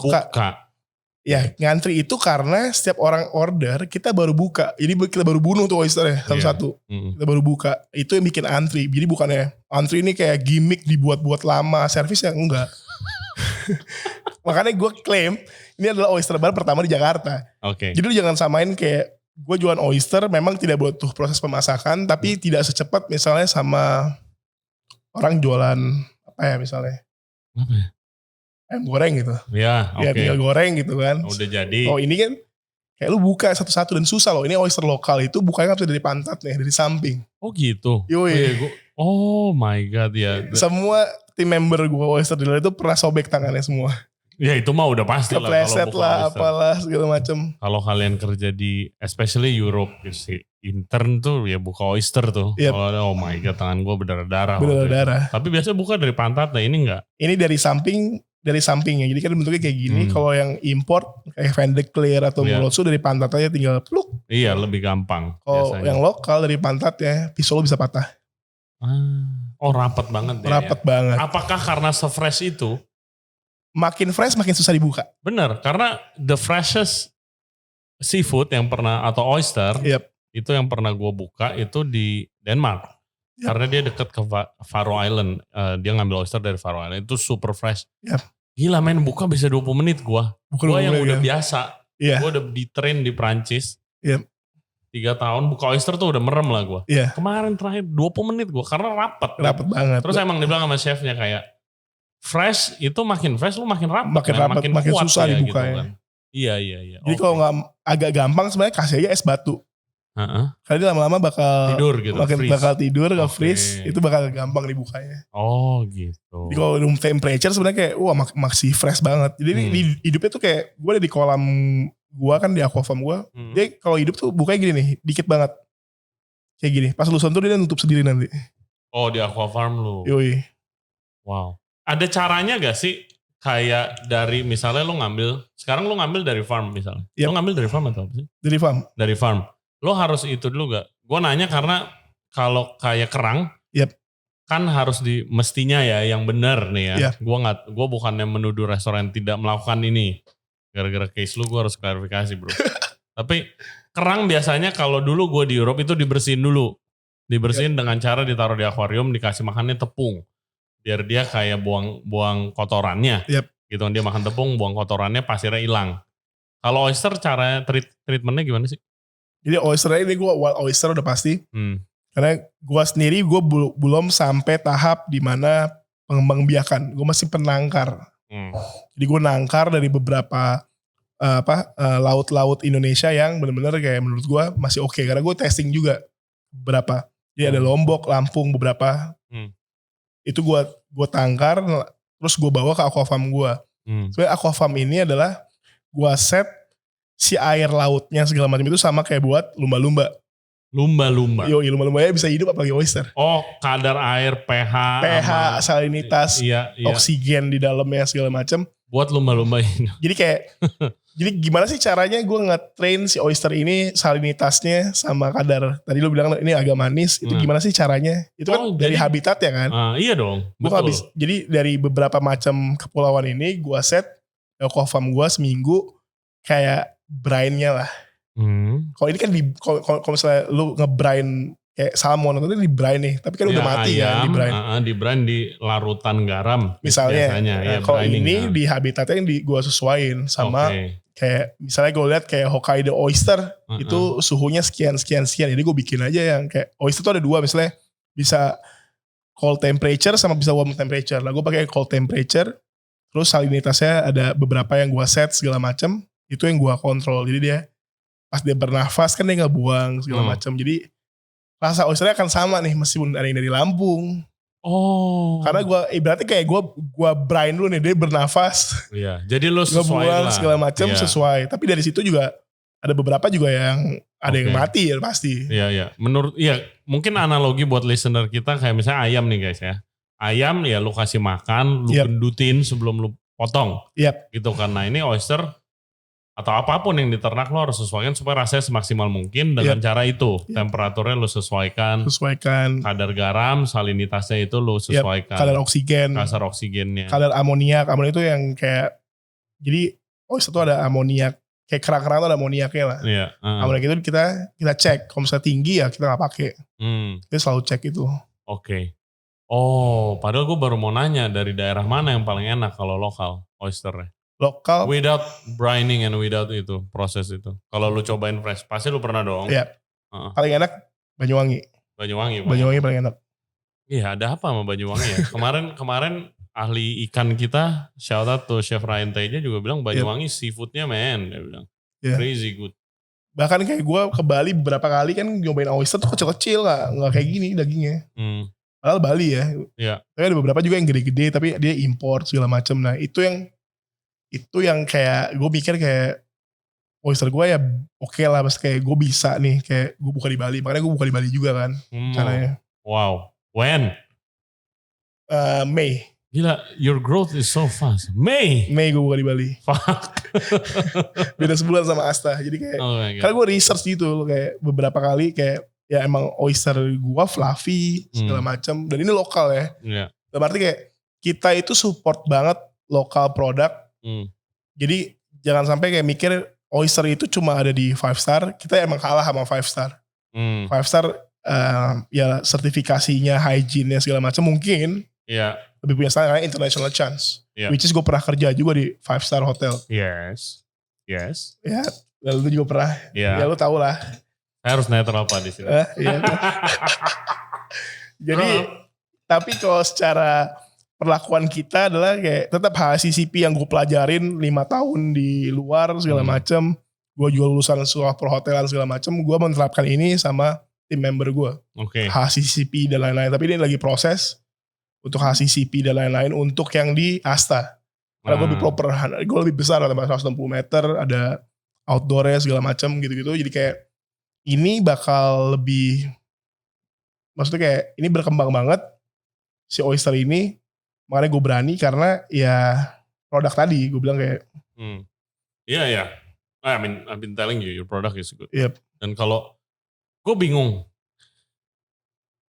ya ngantri itu karena setiap orang order kita baru buka. Jadi kita baru bunuh tuh oysternya satu-satu. Kita baru buka. Itu yang bikin antri. Jadi bukannya antri ini kayak gimmick dibuat-buat lama. Servis yang enggak. Makanya gue klaim ini adalah oyster bar pertama di Jakarta. Jadi lu jangan samain kayak gue jualan oyster memang tidak butuh proses pemasakan. Tapi tidak secepat misalnya sama orang jualan apa ya misalnya. Apa ya? Ayam goreng gitu. Ya tinggal goreng gitu kan. Udah jadi. Oh ini kan kayak lu buka satu-satu dan susah loh. Ini oyster lokal itu bukanya gak bisa dari pantat nih, dari samping. Oh gitu? Yoi. Oh my god ya. Semua tim member gue oyster dealer itu pernah sobek tangannya semua. Ya itu mah udah pasti lah. Kepleset lah, apalah segala macem. Kalau kalian kerja di, especially Europe, intern tuh ya buka oyster tuh. Oh my god, tangan gue berdarah-darah. Berdarah-darah. Tapi biasanya buka dari pantat, nah ini enggak? Ini dari sampingnya. Jadi kan bentuknya kayak gini. Kalau yang import kayak Vandeclear atau Molotsu dari pantat aja tinggal pluk. Iya, lebih gampang. Kalau yang lokal dari pantatnya pisau lo bisa patah. Oh rapat banget ya. Rapat banget. Apakah karena se-fresh itu? Makin fresh makin susah dibuka. Bener, karena the freshest seafood yang pernah atau oyster itu yang pernah gue buka itu di Denmark. Karena dia deket ke Faroe Island. Dia ngambil oyster dari Faroe Island. Itu super fresh. Gila men, buka bisa 20 menit gue. Gue yang udah biasa. Gue udah di train di Prancis. 3 tahun buka oyster tuh udah merem lah gue. Kemarin terakhir 20 menit gue. Karena rapat banget. Terus emang dibilang sama chefnya kayak fresh itu makin fresh lu makin rapat. Makin susah ya, dibuka gitu ya. kan. Iya. Jadi kalau nggak agak gampang sebenarnya kasih aja es batu. Karena lama-lama bakal tidur gitu. Bakal tidur, bakal freeze. Itu bakal gampang dibukanya. Oh gitu. Jadi kalau room temperature sebenarnya kayak masih fresh banget. Jadi hidupnya tuh kayak gue ada di kolam gue kan di aquafarm gue. Dia kalau hidup tuh bukanya gini nih, dikit banget. Kayak gini. Pas lu sentuh dia nutup sendiri nanti. Oh di aquafarm lu. Yoi. Wow. Ada caranya gak sih kayak dari misalnya lu ngambil, sekarang lu ngambil dari farm misalnya. Lu ngambil dari farm atau apa sih? Dari farm. Lu harus itu dulu gak? Gue nanya karena kalau kayak kerang, kan harus mestinya ya yang benar nih ya. Gue bukannya menuduh restoran tidak melakukan ini. Gara-gara case lu gue harus klarifikasi bro. Tapi kerang biasanya kalau dulu gue di Europe itu dibersihin dulu. Dibersihin dengan cara ditaruh di akuarium, dikasih makannya tepung. Biar dia kayak buang kotorannya. Gitu dia makan tepung, buang kotorannya, pasirnya hilang. Kalau oyster caranya treatmentnya gimana sih? Jadi oysternya ini gue wild oyster udah pasti. Karena gue sendiri gue belum sampai tahap dimana pengembang biakan. Gue masih penangkar. Jadi gue nangkar dari beberapa laut-laut Indonesia yang benar-benar kayak menurut gue masih oke. Karena gue testing juga beberapa. Jadi ada Lombok, Lampung beberapa. Itu gue tangkar, terus gue bawa ke aquafarm gue. Sebenarnya aquafarm ini adalah gue set si air lautnya segala macam itu sama kayak buat lumba-lumba. Lumba-lumba? Iya, lumba-lumbanya bisa hidup apalagi oyster. Oh, kadar air, pH, salinitas, oksigen di dalamnya segala macam. Buat lumba-lumba ini. Jadi kayak, jadi gimana sih caranya gue nge-train si oyster ini salinitasnya sama kadar. Tadi lu bilang ini agak manis, itu gimana sih caranya? Itu kan dari habitat ya kan? Iya dong, betul. Jadi dari beberapa macam kepulauan ini gue set aquafarm gue seminggu kayak brine-nya lah. Kalau ini kan kalau misalnya lu nge-brine kayak salmon itu di brine nih, tapi kan udah mati ya di brine. Di brine di larutan garam misalnya. Kalau ini di habitatnya yang gue sesuaiin sama kayak misalnya gue lihat kayak Hokkaido oyster itu suhunya sekian. Jadi gue bikin aja yang kayak oyster tuh ada dua, misalnya bisa cold temperature sama bisa warm temperature. Lah gue pakai cold temperature, terus salinitasnya ada beberapa yang gue set segala macam, itu yang gue kontrol. Jadi dia pas dia bernafas kan dia nggak buang segala macam. Jadi rasa oysternya akan sama nih meskipun ada yang dari Lampung. Karena gue berarti kayak gue brine dulu nih, dia bernafas. Iya. Jadi lo sesuai lah. Segala macam sesuai. Tapi dari situ juga ada beberapa juga yang ada yang mati ya pasti. Iya. Mungkin analogi buat listener kita kayak misalnya ayam nih guys ya. Ayam ya lu kasih makan, lu gendutin sebelum lu potong. Gitu karena ini oyster atau apapun yang diternak lo harus sesuaikan supaya rasanya semaksimal mungkin dengan cara itu. Temperaturnya lo sesuaikan. Kadar garam, salinitasnya itu lo sesuaikan. Kadar oksigen. Kasar oksigennya. Kadar amoniak. Amoniak itu yang kayak, jadi oyster itu ada amoniak. Kayak kerang-kerang itu ada amoniaknya lah. Amoniak itu kita cek. Kalau misalnya tinggi ya kita gak pakai. Kita selalu cek itu. Oke. Padahal gue baru mau nanya dari daerah mana yang paling enak kalau lokal oysternya. Lokal. Without brining and without itu, proses itu. Kalau lu cobain fresh, pasti lu pernah dong. Iya. Paling enak Banyuwangi. Banyuwangi paling enak. Iya, ada apa sama Banyuwangi ya? Kemarin ahli ikan kita, shout out to Chef Ryan Teja juga bilang Banyuwangi seafoodnya man, dia bilang. Crazy good. Bahkan kayak gue ke Bali beberapa kali kan nyobain oyster tuh kecil-kecil, gak kayak gini dagingnya. Padahal Bali ya. Tapi ada beberapa juga yang gede-gede tapi dia import segala macam. Nah itu yang kayak gue mikir kayak oyster gue ya oke lah, pas kayak gue bisa nih kayak gue buka di Bali, makanya gue buka di Bali juga kan caranya. Wow, when? Mei. Gila, your growth is so fast. Mei gue buka di Bali. Fuck. Beda sebulan sama Asta, jadi kayak karena gue research gitu kayak beberapa kali kayak ya emang oyster gue fluffy segala macam, dan ini lokal ya. Berarti kayak kita itu support banget lokal produk. Jadi jangan sampai kayak mikir oyster itu cuma ada di 5 star. Kita emang kalah sama 5 star. 5 star ya sertifikasinya, hygiene-nya segala macam mungkin lebih punya standar karena international chance. Which is gue pernah kerja juga di 5 star hotel. Yes. Ya, lalu lu juga pernah. Ya lu tau lah. Saya harus netral apa di sini. Jadi tapi kalau secara perlakuan kita adalah kayak tetap HACCP yang gue pelajarin 5 tahun di luar segala macam. Gue juga lulusan sekolah perhotelan segala macam. Gue menerapkan ini sama tim member gue. HACCP dan lain-lain. Tapi ini lagi proses untuk HACCP dan lain-lain untuk yang di Asta. Karena gue lebih proper, gue lebih besar, ada 160 meter, ada outdoornya segala macam gitu-gitu. Jadi kayak ini bakal lebih, maksudnya kayak ini berkembang banget si oyster ini. Makanya gue berani karena ya produk tadi gue bilang kayak. Iya. I mean, I've been telling you, your product is good. Dan kalau gue bingung,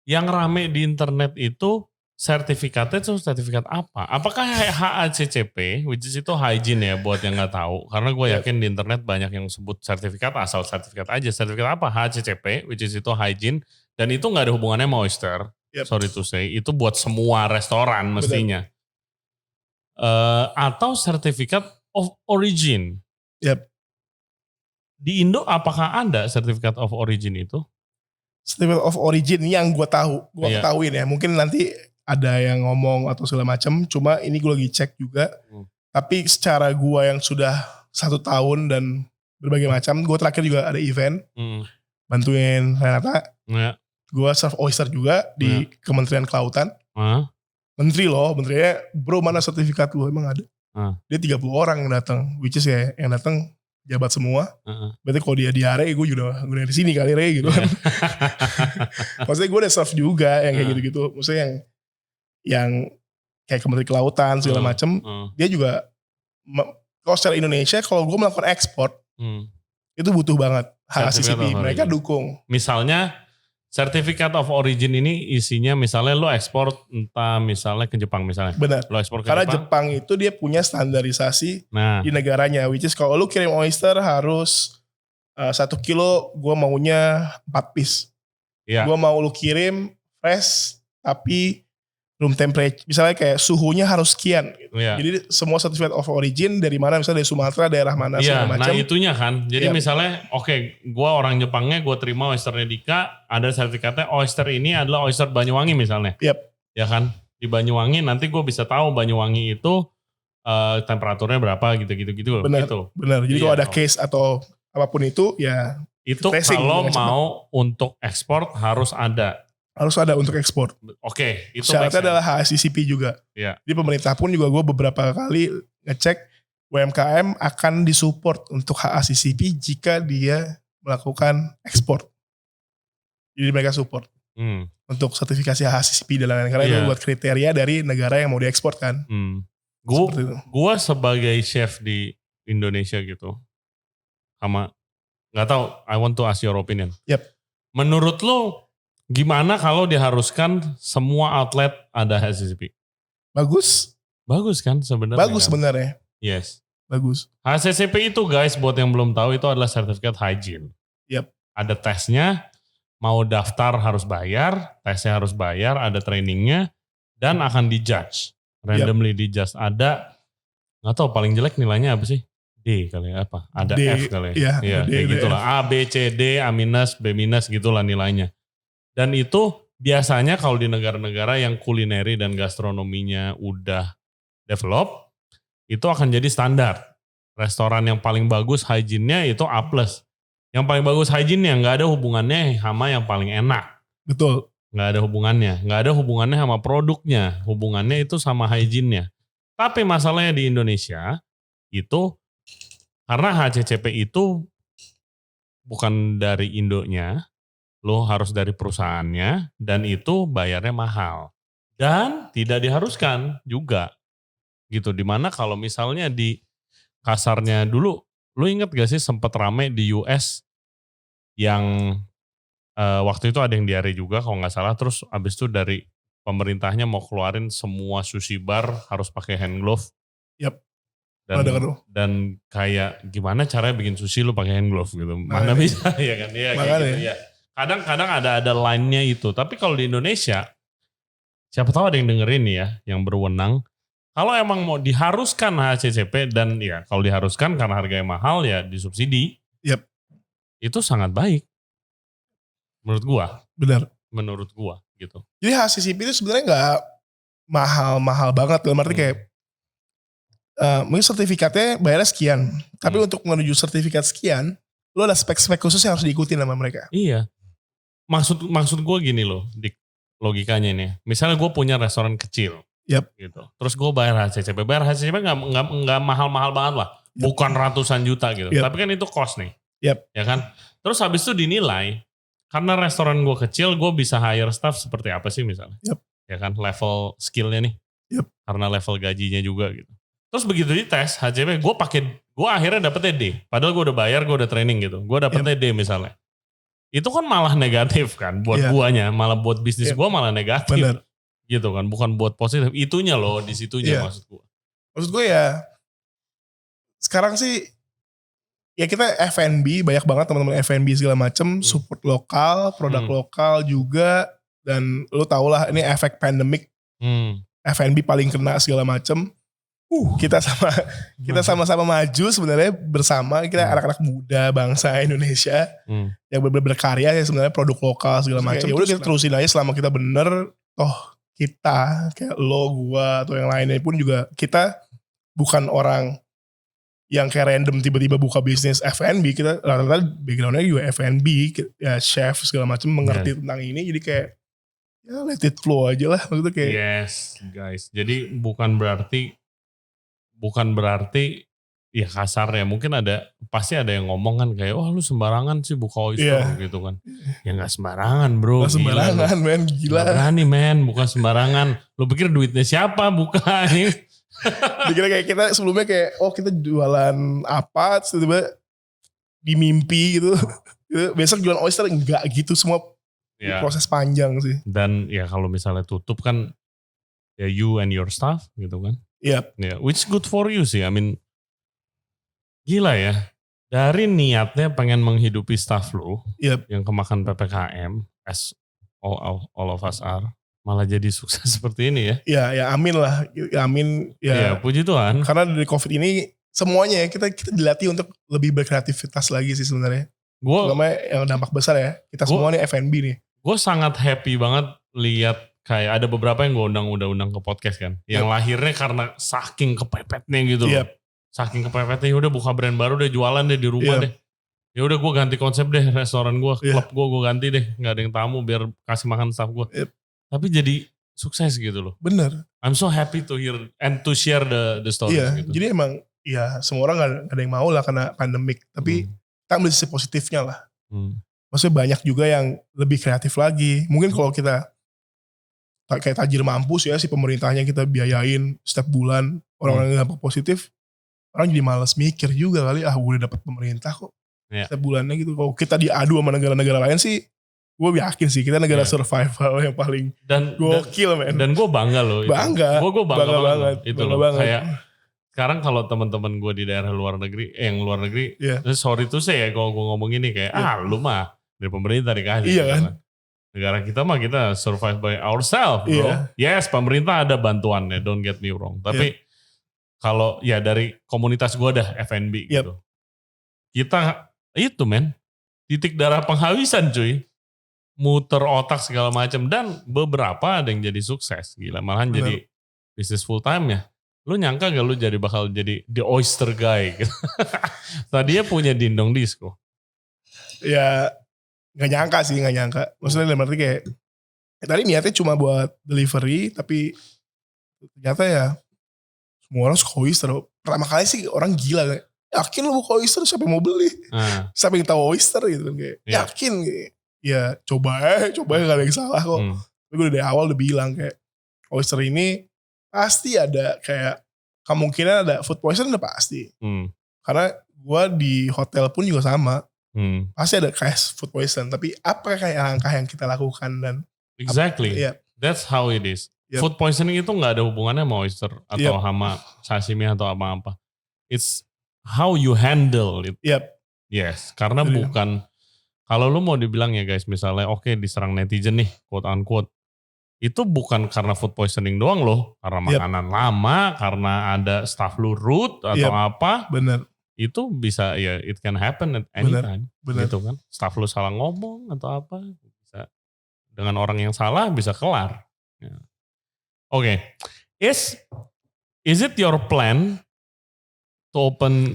yang rame di internet itu sertifikatnya itu sertifikat apa? Apakah HACCP, which is itu hygiene ya buat yang nggak tahu? Karena gue yakin di internet banyak yang sebut sertifikat asal sertifikat aja. Sertifikat apa? HACCP, which is itu hygiene, dan itu nggak ada hubungannya sama oyster. Sorry to say, itu buat semua restoran mestinya. Atau sertifikat of origin. Di Indo apakah ada sertifikat of origin itu? Sertifikat of origin yang gue tahu, gue ketahuin ya. Mungkin nanti ada yang ngomong atau segala macam. Cuma ini gue lagi cek juga. Tapi secara gue yang sudah 1 tahun dan berbagai macam, gue terakhir juga ada event bantuin Renata. Gue serve oyster juga di Kementerian Kelautan. Menteri loh, menterinya, bro mana sertifikat lu, emang ada? Dia 30 orang yang datang, which is ya yang datang jabat semua. Berarti kalau dia diare, gue juga gue dari sini kali Re gitu kan. Maksudnya gue udah serve juga yang kayak gitu-gitu. Maksudnya yang kayak Kementerian Kelautan segala macem. Dia juga kalau secara Indonesia, kalau gue melakukan ekspor, itu butuh banget HACCP. Mereka dukung. Misalnya Certificate of Origin ini isinya misalnya lo ekspor entah misalnya ke Jepang misalnya. Benar. Lo ekspor ke Karena Jepang itu dia punya standarisasi di negaranya. Which is kalau lo kirim oyster harus 1 kilo gue maunya 4 piece. Gue mau lo kirim fresh tapi room temperature. Misalnya kayak suhunya harus sekian. Gitu. Jadi semua Certificate of Origin dari mana, misalnya dari Sumatera, daerah mana segala macam. Nah itunya kan. Jadi misalnya gue orang Jepangnya, gue terima oysternya Dika, ada sertifikatnya oyster ini adalah oyster Banyuwangi misalnya. Ya kan. Di Banyuwangi nanti gue bisa tahu Banyuwangi itu temperaturnya berapa gitu-gitu. Benar. Jadi kalau ada case atau apapun itu ya. Itu kalau mau untuk ekspor harus ada. Harus ada untuk ekspor. Itu syaratnya adalah HACCP juga. Jadi pemerintah pun juga gue beberapa kali ngecek UMKM akan disupport untuk HACCP jika dia melakukan ekspor. Jadi mereka support untuk sertifikasi HACCP dan lain-lain. Karena itu buat kriteria dari negara yang mau diekspor kan. Gue sebagai chef di Indonesia gitu, sama nggak tahu. I want to ask your opinion. Menurut lo gimana kalau diharuskan semua outlet ada HACCP? Bagus kan sebenarnya. Bagus sebenarnya. Yes. Bagus. HACCP itu guys, buat yang belum tahu, itu adalah Certificate Hygiene. Ada tesnya, mau daftar harus bayar, tesnya harus bayar, ada trainingnya, dan akan dijudge. Randomly dijudge. Ada, nggak tahu paling jelek nilainya apa sih? D kali ya, apa? Ada D, F kali ya. Iya, kayak gitulah. A, B, C, D, A minus, B minus gitulah nilainya. Dan itu biasanya kalau di negara-negara yang kulineri dan gastronominya udah develop, itu akan jadi standar. Restoran yang paling bagus hygiene-nya itu A+. Yang paling bagus hygiene-nya nggak ada hubungannya sama yang paling enak. Betul. Nggak ada hubungannya sama produknya. Hubungannya itu sama hygiene-nya. Tapi masalahnya di Indonesia, itu karena HACCP itu bukan dari Indonya, lo harus dari perusahaannya, dan itu bayarnya mahal. Dan tidak diharuskan juga. Gitu, dimana kalau misalnya di kasarnya dulu, lo inget gak sih sempat rame di US yang waktu itu ada yang diare juga kalau gak salah, terus abis itu dari pemerintahnya mau keluarin semua sushi bar harus pakai hand glove. Dan kayak gimana caranya bikin sushi lo pakai hand glove gitu. Mana bisa ya kan. Ya, kayak gitu, ya. Kadang-kadang ada line-nya itu. Tapi kalau di Indonesia, siapa tahu ada yang dengerin nih ya, yang berwenang. Kalau emang mau diharuskan HACCP, dan ya kalau diharuskan karena harganya mahal ya disubsidi. Itu sangat baik. Menurut gua. Benar. Menurut gua gitu. Jadi HACCP itu sebenarnya gak mahal-mahal banget. Dalam arti kayak, mungkin sertifikatnya bayarnya sekian. Tapi untuk menuju sertifikat sekian, lo ada spek-spek khusus yang harus diikuti sama mereka. Iya. Maksud gue gini loh, di logikanya ini. Misalnya gue punya restoran kecil, gitu. Terus gue bayar HACCP. Bayar HACCP nggak mahal-mahal banget lah, bukan ratusan juta gitu. Tapi kan itu cost nih, ya kan. Terus habis itu dinilai, karena restoran gue kecil, gue bisa hire staff seperti apa sih misalnya, ya kan. Level skillnya nih, karena level gajinya juga gitu. Terus begitu dites HACCP, gue akhirnya dapetnya D. Padahal gue udah bayar, gue udah training gitu. Gue dapetnya D misalnya. Itu kan malah negatif kan buat guanya, malah buat bisnis gue malah negatif. Bener. Gitu kan, bukan buat positif. Itunya loh, di situnya maksud gue. Maksud gue ya, sekarang sih ya kita F&B, banyak banget teman-teman F&B segala macem, support lokal, produk lokal juga, dan lu tau lah ini efek pandemik, F&B paling kena segala macem. Kita sama-sama maju sebenarnya bersama, kita anak-anak muda bangsa Indonesia yang benar-benar berkarya ya sebenarnya, produk lokal segala macam. Ya udah kita terusin aja selama kita bener, toh kita kayak lo, gua atau yang lainnya pun juga kita bukan orang yang kayak random tiba-tiba buka bisnis F&B. Kita rata-rata backgroundnya juga F&B, ya chef segala macam, mengerti tentang ini, jadi kayak ya let it flow aja lah maksudnya kayak. Yes guys, jadi bukan berarti ya kasar ya, mungkin pasti ada yang ngomong kan kayak wah lu sembarangan sih buka oyster gitu kan. Ya gak sembarangan bro. Gak sembarangan men, gila. Gak berani men, bukan sembarangan. Lu pikir duitnya siapa buka nih? Dikira kayak kita sebelumnya kayak kita jualan apa, terus tiba-tiba di mimpi gitu. Besok jualan oyster, enggak gitu, semua proses panjang sih. Dan ya kalau misalnya tutup kan ya you and your staff gitu kan. Yep. Yeah, which good for you sih. I mean gila ya. Dari niatnya pengen menghidupi staff lu yang kemakan PPKM as all of us are, malah jadi sukses seperti ini ya. Ya amin lah. Ya amin. Ya puji Tuhan. Karena dari COVID ini semuanya kita dilatih untuk lebih berkreativitas lagi sih sebenarnya. Terutama yang dampak besar ya. Kita semua nih F&B nih. Gue sangat happy banget lihat kayak ada beberapa yang gue undang ke podcast kan. Yang lahirnya karena saking kepepetnya gitu loh. Saking kepepetnya udah buka brand baru deh, jualan deh di rumah deh. Ya udah gue ganti konsep deh restoran gue, klub gue ganti deh, nggak ada yang tamu biar kasih makan staff gue. Tapi jadi sukses gitu loh. Bener. I'm so happy to hear and to share the stories gitu. Jadi emang ya semua orang gak ada yang mau lah karena pandemik. Tapi kita ambil sisi positifnya lah. Maksudnya banyak juga yang lebih kreatif lagi. Mungkin kalau kita kayak tajir mampus ya, si pemerintahnya kita biayain setiap bulan orang-orang yang dampak positif, orang jadi malas mikir juga kali, gue udah dapat pemerintah kok setiap bulannya gitu. Kalau kita diadu sama negara-negara lain sih, gue yakin sih kita negara survival yang paling gokil men. Dan gue bangga loh. Bangga. Gue bangga banget. Itu bangga loh. Banget. Kayak sekarang kalau teman-teman gue di daerah luar negeri, yang luar negeri, sorry tuh saya kalau gue ngomong ini kayak lu mah dari pemerintah dikasih. Iya kan. Negara kita mah kita survive by ourselves bro. Yes, pemerintah ada bantuannya, don't get me wrong. Tapi kalau ya dari komunitas gue dah F&B gitu. Kita itu men, titik darah penghabisan cuy. Muter otak segala macam, dan beberapa ada yang jadi sukses. Gila, malahan jadi bisnis full time ya. Lu nyangka gak lu bakal jadi the oyster guy gitu. Tadinya punya Dindong Disco. Ya gak nyangka. Maksudnya dalam arti kayak tadi niatnya cuma buat delivery, tapi ternyata ya semua orang suka oyster. Pertama kali sih orang gila kayak, yakin lu buka oyster, siapa yang mau beli? Siapa yang tahu oyster gitu kan kayak, yakin kayak. Ya coba gak ada yang salah kok. Tapi gue dari awal udah bilang kayak oyster ini pasti ada kayak kemungkinan ada food poison, udah pasti. Karena gue di hotel pun juga sama. Pasti ada kayak food poison. Tapi apa kayak langkah yang kita lakukan dan exactly. That's how it is. Food poisoning itu gak ada hubungannya sama oyster atau sama sashimi atau apa-apa. It's how you handle it. Yes, karena bukan. Kalau lu mau dibilang ya guys, misalnya oke diserang netizen nih, quote unquote. Itu bukan karena food poisoning doang loh. Karena makanan lama, karena ada staff lu rude atau apa. Bener. Itu bisa ya, it can happen at any time. Bener. Gitu kan. Staff lu salah ngomong atau apa. Bisa dengan orang yang salah bisa kelar. Ya. Oke. Is it your plan to open,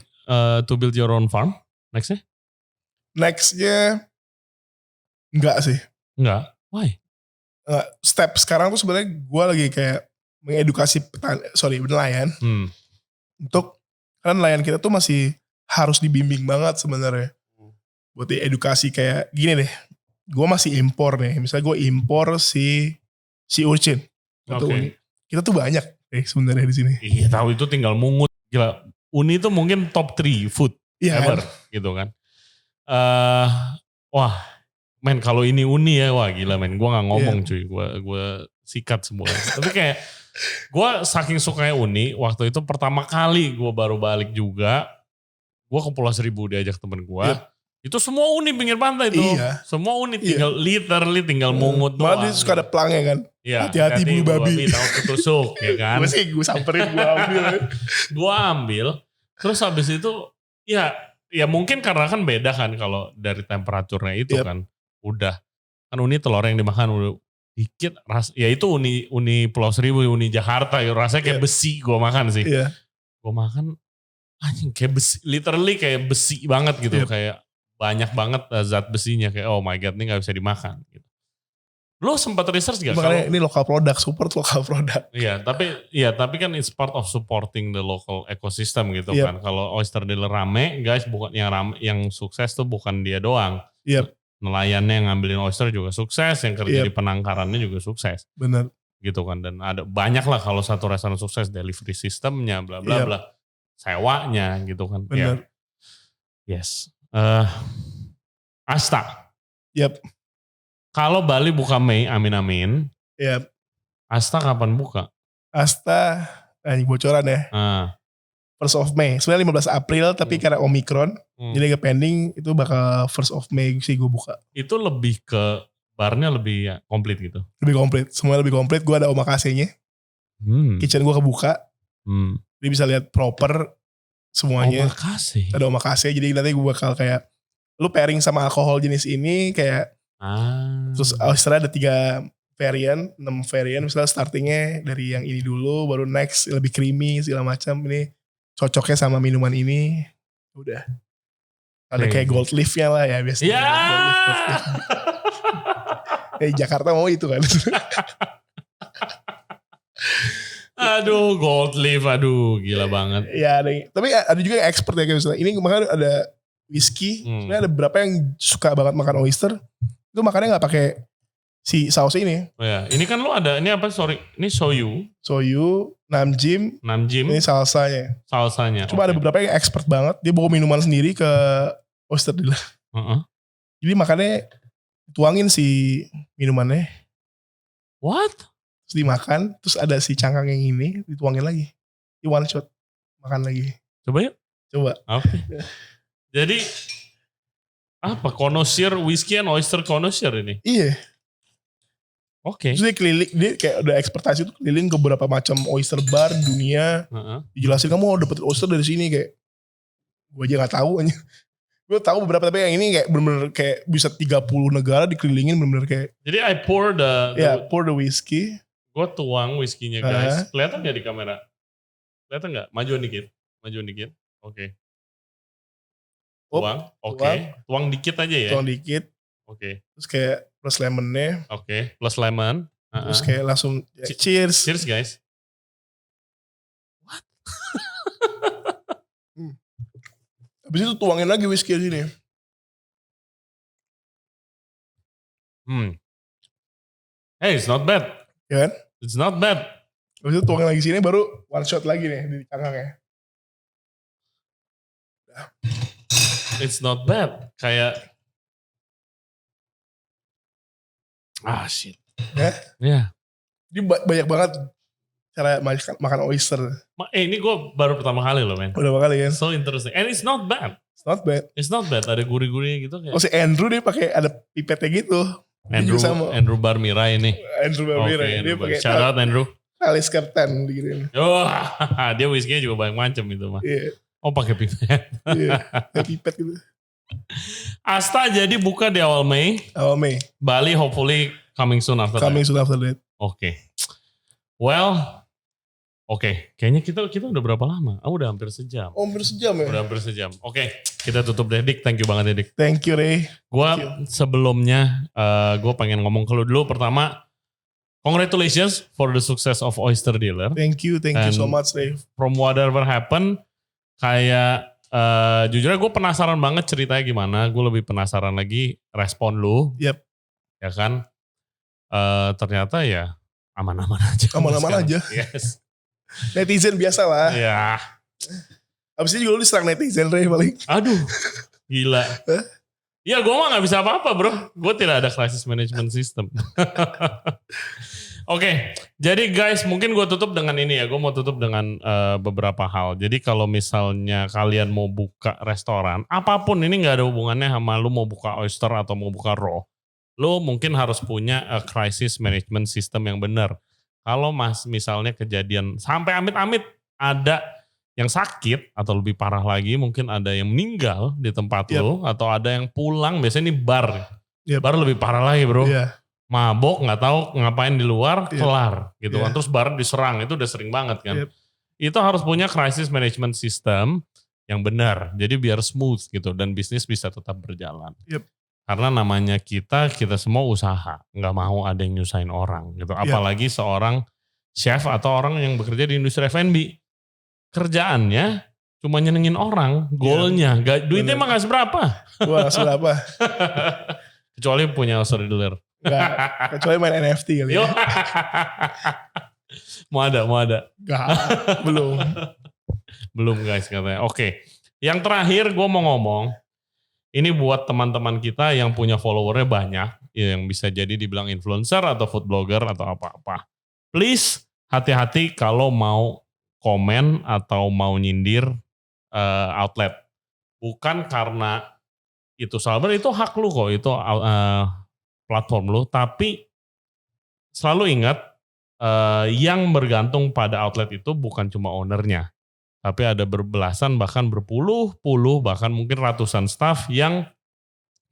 to build your own farm nextnya? Nextnya enggak sih. Enggak? Why? Step sekarang tuh sebenarnya gue lagi kayak mengedukasi nelayan. Untuk, karena nelayan kita tuh masih harus dibimbing banget sebenarnya. Buat edukasi kayak gini deh. Gue masih impor nih. Misalnya gue impor si urchin. Kita tuh banyak sebenarnya di sini. Iya tahu, itu tinggal mungut. Gila. Uni tuh mungkin top 3 food ever gitu kan. Wah men kalau ini uni ya, wah gila men, gue gak ngomong cuy, gue sikat semua. Tapi kayak gue saking sukanya uni, waktu itu pertama kali gue baru balik juga, gue ke Pulau Seribu diajak temen gue, itu semua uni pinggir pantai tuh, semua uni tinggal literally tinggal mungut doang. Malah dia suka ada pelangnya kan, hati-hati bulu babi. Tahu ketusuk ya kan. Gue samperin, gue ambil, terus habis itu ya mungkin karena kan beda kan kalau dari temperaturnya itu kan udah kan uni telur yang dimakan dikit ya itu uni Pulau Seribu, uni Jakarta ya rasanya kayak besi gue makan sih. Gue makan anjing kayak besi, literally kayak besi banget gitu, kayak banyak banget zat besinya, kayak oh my god ini gak bisa dimakan gitu. Lo sempat research gak? Makanya ini lokal produk, support lokal produk. Tapi kan it's part of supporting the local ecosystem gitu kan. Kalau oyster dealer rame, guys, bukan yang sukses tuh bukan dia doang. Nelayannya yang ngambilin oyster juga sukses, yang kerja di penangkarannya juga sukses. Benar. Gitu kan, dan ada banyak lah kalau satu restoran sukses, delivery sistemnya, bla bla bla, sewanya gitu kan. Benar. Yes. Asta. Kalau Bali buka Mei, amin-amin. Asta kapan buka? Asta, ini bocoran ya. 1st of May. Sebenarnya 15 April, tapi karena Omicron, jadi pending, itu bakal 1st of May sih gue buka. Itu lebih ke barnya lebih komplit gitu? Lebih komplit, semuanya lebih komplit. Gue ada omakase-nya. Kitchen gue kebuka. Jadi bisa lihat proper semuanya. Omakase? Ada omakase, jadi nanti gue bakal kayak, lu pairing sama alkohol jenis ini kayak, terus oysternya ada 3 varian, 6 varian. Misalnya startingnya dari yang ini dulu, baru next lebih creamy segala macam. Ini cocoknya sama minuman ini, udah. Ada kayak gold leaf-nya lah ya biasanya. Jakarta mau itu kan. Aduh, gold leaf, aduh gila banget. Ya, tapi ada juga yang expert ya kayak misalnya. Ini kemarin ada whisky, sebenarnya ada beberapa yang suka banget makan oyster. Itu makannya gak pakai si saus ini. Oh ya, ini kan lo ada, ini apa ini soyu, namjim, ini salsanya. Cuma ada beberapa yang expert banget, dia bawa minuman sendiri ke oyster dealer. Jadi makannya tuangin si minumannya. What? Terus dimakan, terus ada si cangkang yang ini, dituangin lagi. Di one shot, makan lagi. Coba yuk. Coba. Oke. Jadi, apa? Connoisseur whisky and oyster connoisseur ini? Iya. Oke. Terus dia keliling, dia kayak udah ekspertise itu keliling ke beberapa macam oyster bar dunia. Dijelasin kamu mau dapet oyster dari sini kayak. Gue aja gak tahu aja. Gue tahu beberapa, tapi yang ini kayak bener-bener kayak bisa 30 negara dikelilingin bener-bener kayak. Jadi I pour the whiskey. Gue tuang whiskinya guys. Kelihatan gak di kamera? Kelihatan gak? Majuan dikit. Oke. Tuang. Oke. Tuang dikit aja ya. Tuang dikit. Oke. Terus kayak plus lemonnya. Oke. Plus lemon. Terus kayak langsung cheers. Cheers guys. What? Habis itu tuangin lagi whisky di sini. Hey, it's not bad. Ya kan? It's not bad. Habis itu tuangin lagi sini baru one shot lagi nih di cangkangnya. It's not bad. Kayak shit. Ya. Ini banyak banget cara makan oyster. Ini gue baru pertama kali loh men. Udah kali kan. So interesting. And it's not bad. It's not bad. Ada gurih-gurihnya gitu kayak. Si Andrew dia pakai ada pipetnya gitu. Andrew Barmira ini. Andrew Barmira. Dia pakai. Shout out Andrew. Alis Kapten digituin. Dia whisky juga banyak macam itu mah. Iya. Oh pakai pipet. Iya, pakai pipet gitu. Asta jadi buka di awal Mei. Bali hopefully coming soon after that. Oke. Well, kayaknya kita udah berapa lama? Udah hampir sejam. Hampir sejam ya? Udah hampir sejam. Oke, kita tutup deh Dik. Thank you banget ya Dik. Thank you Ray. Sebelumnya gue pengen ngomong ke lu dulu. Pertama, congratulations for the success of Oyster Dealer. Thank you so much Ray. From whatever happened, kayak jujur gue penasaran banget ceritanya gimana. Gue lebih penasaran lagi respon lu. Yep. Ya kan? Ternyata ya aman-aman aja. Aman-aman aja. Yes. Netizen biasa lah. Ya. Abis itu juga lu diserang netizen Ray paling. Aduh. Gila. Ya gue mah gak bisa apa-apa bro. Gue tidak ada crisis management system. Oke, jadi guys mungkin gue tutup dengan ini ya. Gue mau tutup dengan beberapa hal. Jadi kalau misalnya kalian mau buka restoran, apapun ini gak ada hubungannya sama lu mau buka oyster atau mau buka raw. Lu mungkin harus punya crisis management system yang benar. Kalau misalnya kejadian sampai amit-amit ada yang sakit atau lebih parah lagi mungkin ada yang meninggal di tempat lu atau ada yang pulang, biasanya ini bar. Bar lebih parah lagi bro. mabok nggak tahu ngapain di luar, kelar gitu kan. Terus baru diserang, itu udah sering banget kan. Itu harus punya crisis management system yang benar, jadi biar smooth gitu dan bisnis bisa tetap berjalan. Karena namanya kita semua usaha, nggak mau ada yang nyusahin orang gitu. Apalagi seorang chef atau orang yang bekerja di industri F&B, kerjaannya cuma nyenengin orang, goalnya, duitnya mah nggak seberapa. Wah, seberapa? Kecuali punya storyteller. Enggak, kecuali main NFT kali ya. Mau ada? Enggak, belum. Belum guys katanya. Oke. Yang terakhir gue mau ngomong. Ini buat teman-teman kita yang punya followernya banyak. Yang bisa jadi dibilang influencer atau food blogger atau apa-apa. Please hati-hati kalau mau komen atau mau nyindir outlet. Bukan karena itu salah, itu hak lu kok. Itu platform lu. Tapi selalu ingat yang bergantung pada outlet itu bukan cuma ownernya. Tapi ada berbelasan bahkan berpuluh-puluh bahkan mungkin ratusan staff yang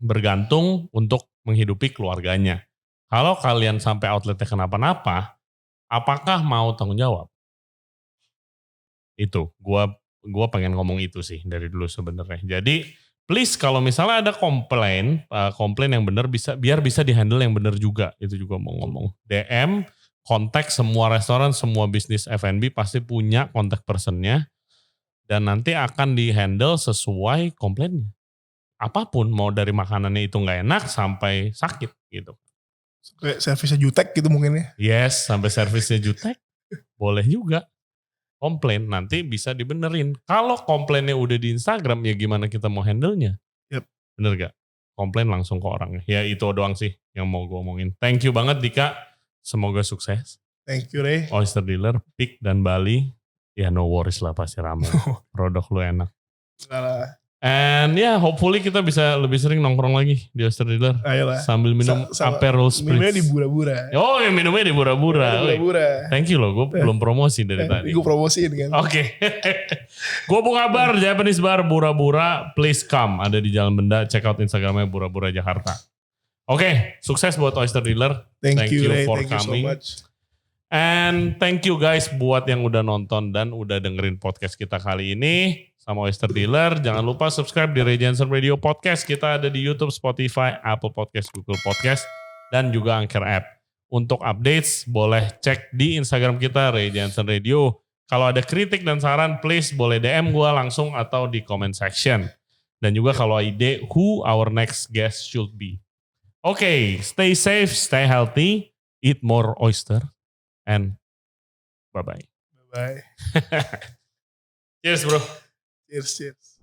bergantung untuk menghidupi keluarganya. Kalau kalian sampai outletnya kenapa-napa, apakah mau tanggung jawab? Itu, gua pengen ngomong itu sih dari dulu sebenarnya. Jadi please kalau misalnya ada komplain yang benar biar bisa dihandle yang benar juga. Itu juga mau ngomong. DM, kontak semua restoran, semua bisnis F&B pasti punya kontak personnya. Dan nanti akan dihandle sesuai komplainnya. Apapun, mau dari makanannya itu nggak enak sampai sakit gitu. Kayak servisnya jutek gitu mungkin ya. Yes, sampai servisnya jutek. Boleh juga. Komplain nanti bisa dibenerin. Kalau komplainnya udah di Instagram ya gimana kita mau handle-nya? Bener gak? Komplain langsung ke orangnya. Ya itu doang sih yang mau gue omongin. Thank you banget Dika. Semoga sukses. Thank you Ray. Oyster Dealer, Peak dan Bali. Ya no worries lah pasti ramai. Produk lu enak. Salah. And hopefully kita bisa lebih sering nongkrong lagi di Oyster Dealer. Ayolah. Sambil minum Aperol Spritz. Minumnya di Bura-Bura. Oh ya minumnya di Bura-Bura. Thank you loh, gue belum promosi dari tadi. Gue promosiin kan. Oke. Gue buka bar, Japanese bar Bura-Bura. Please come. Ada di Jalan Benda. Check out Instagramnya Bura-Bura Jakarta. Oke, sukses buat Oyster Dealer. Thank you Ray. for Thank coming. you so much. And thank you guys buat yang udah nonton dan udah dengerin podcast kita kali ini sama Oyster Dealer. Jangan lupa subscribe di Ray Jensen Radio Podcast. Kita ada di YouTube, Spotify, Apple Podcast, Google Podcast, dan juga Anchor App. Untuk updates boleh cek di Instagram kita Ray Jensen Radio. Kalau ada kritik dan saran please boleh DM gue langsung atau di comment section. Dan juga kalau ide who our next guest should be. Okay, stay safe, stay healthy, eat more oyster. And bye-bye. Bye-bye. Cheers bro. Cheers.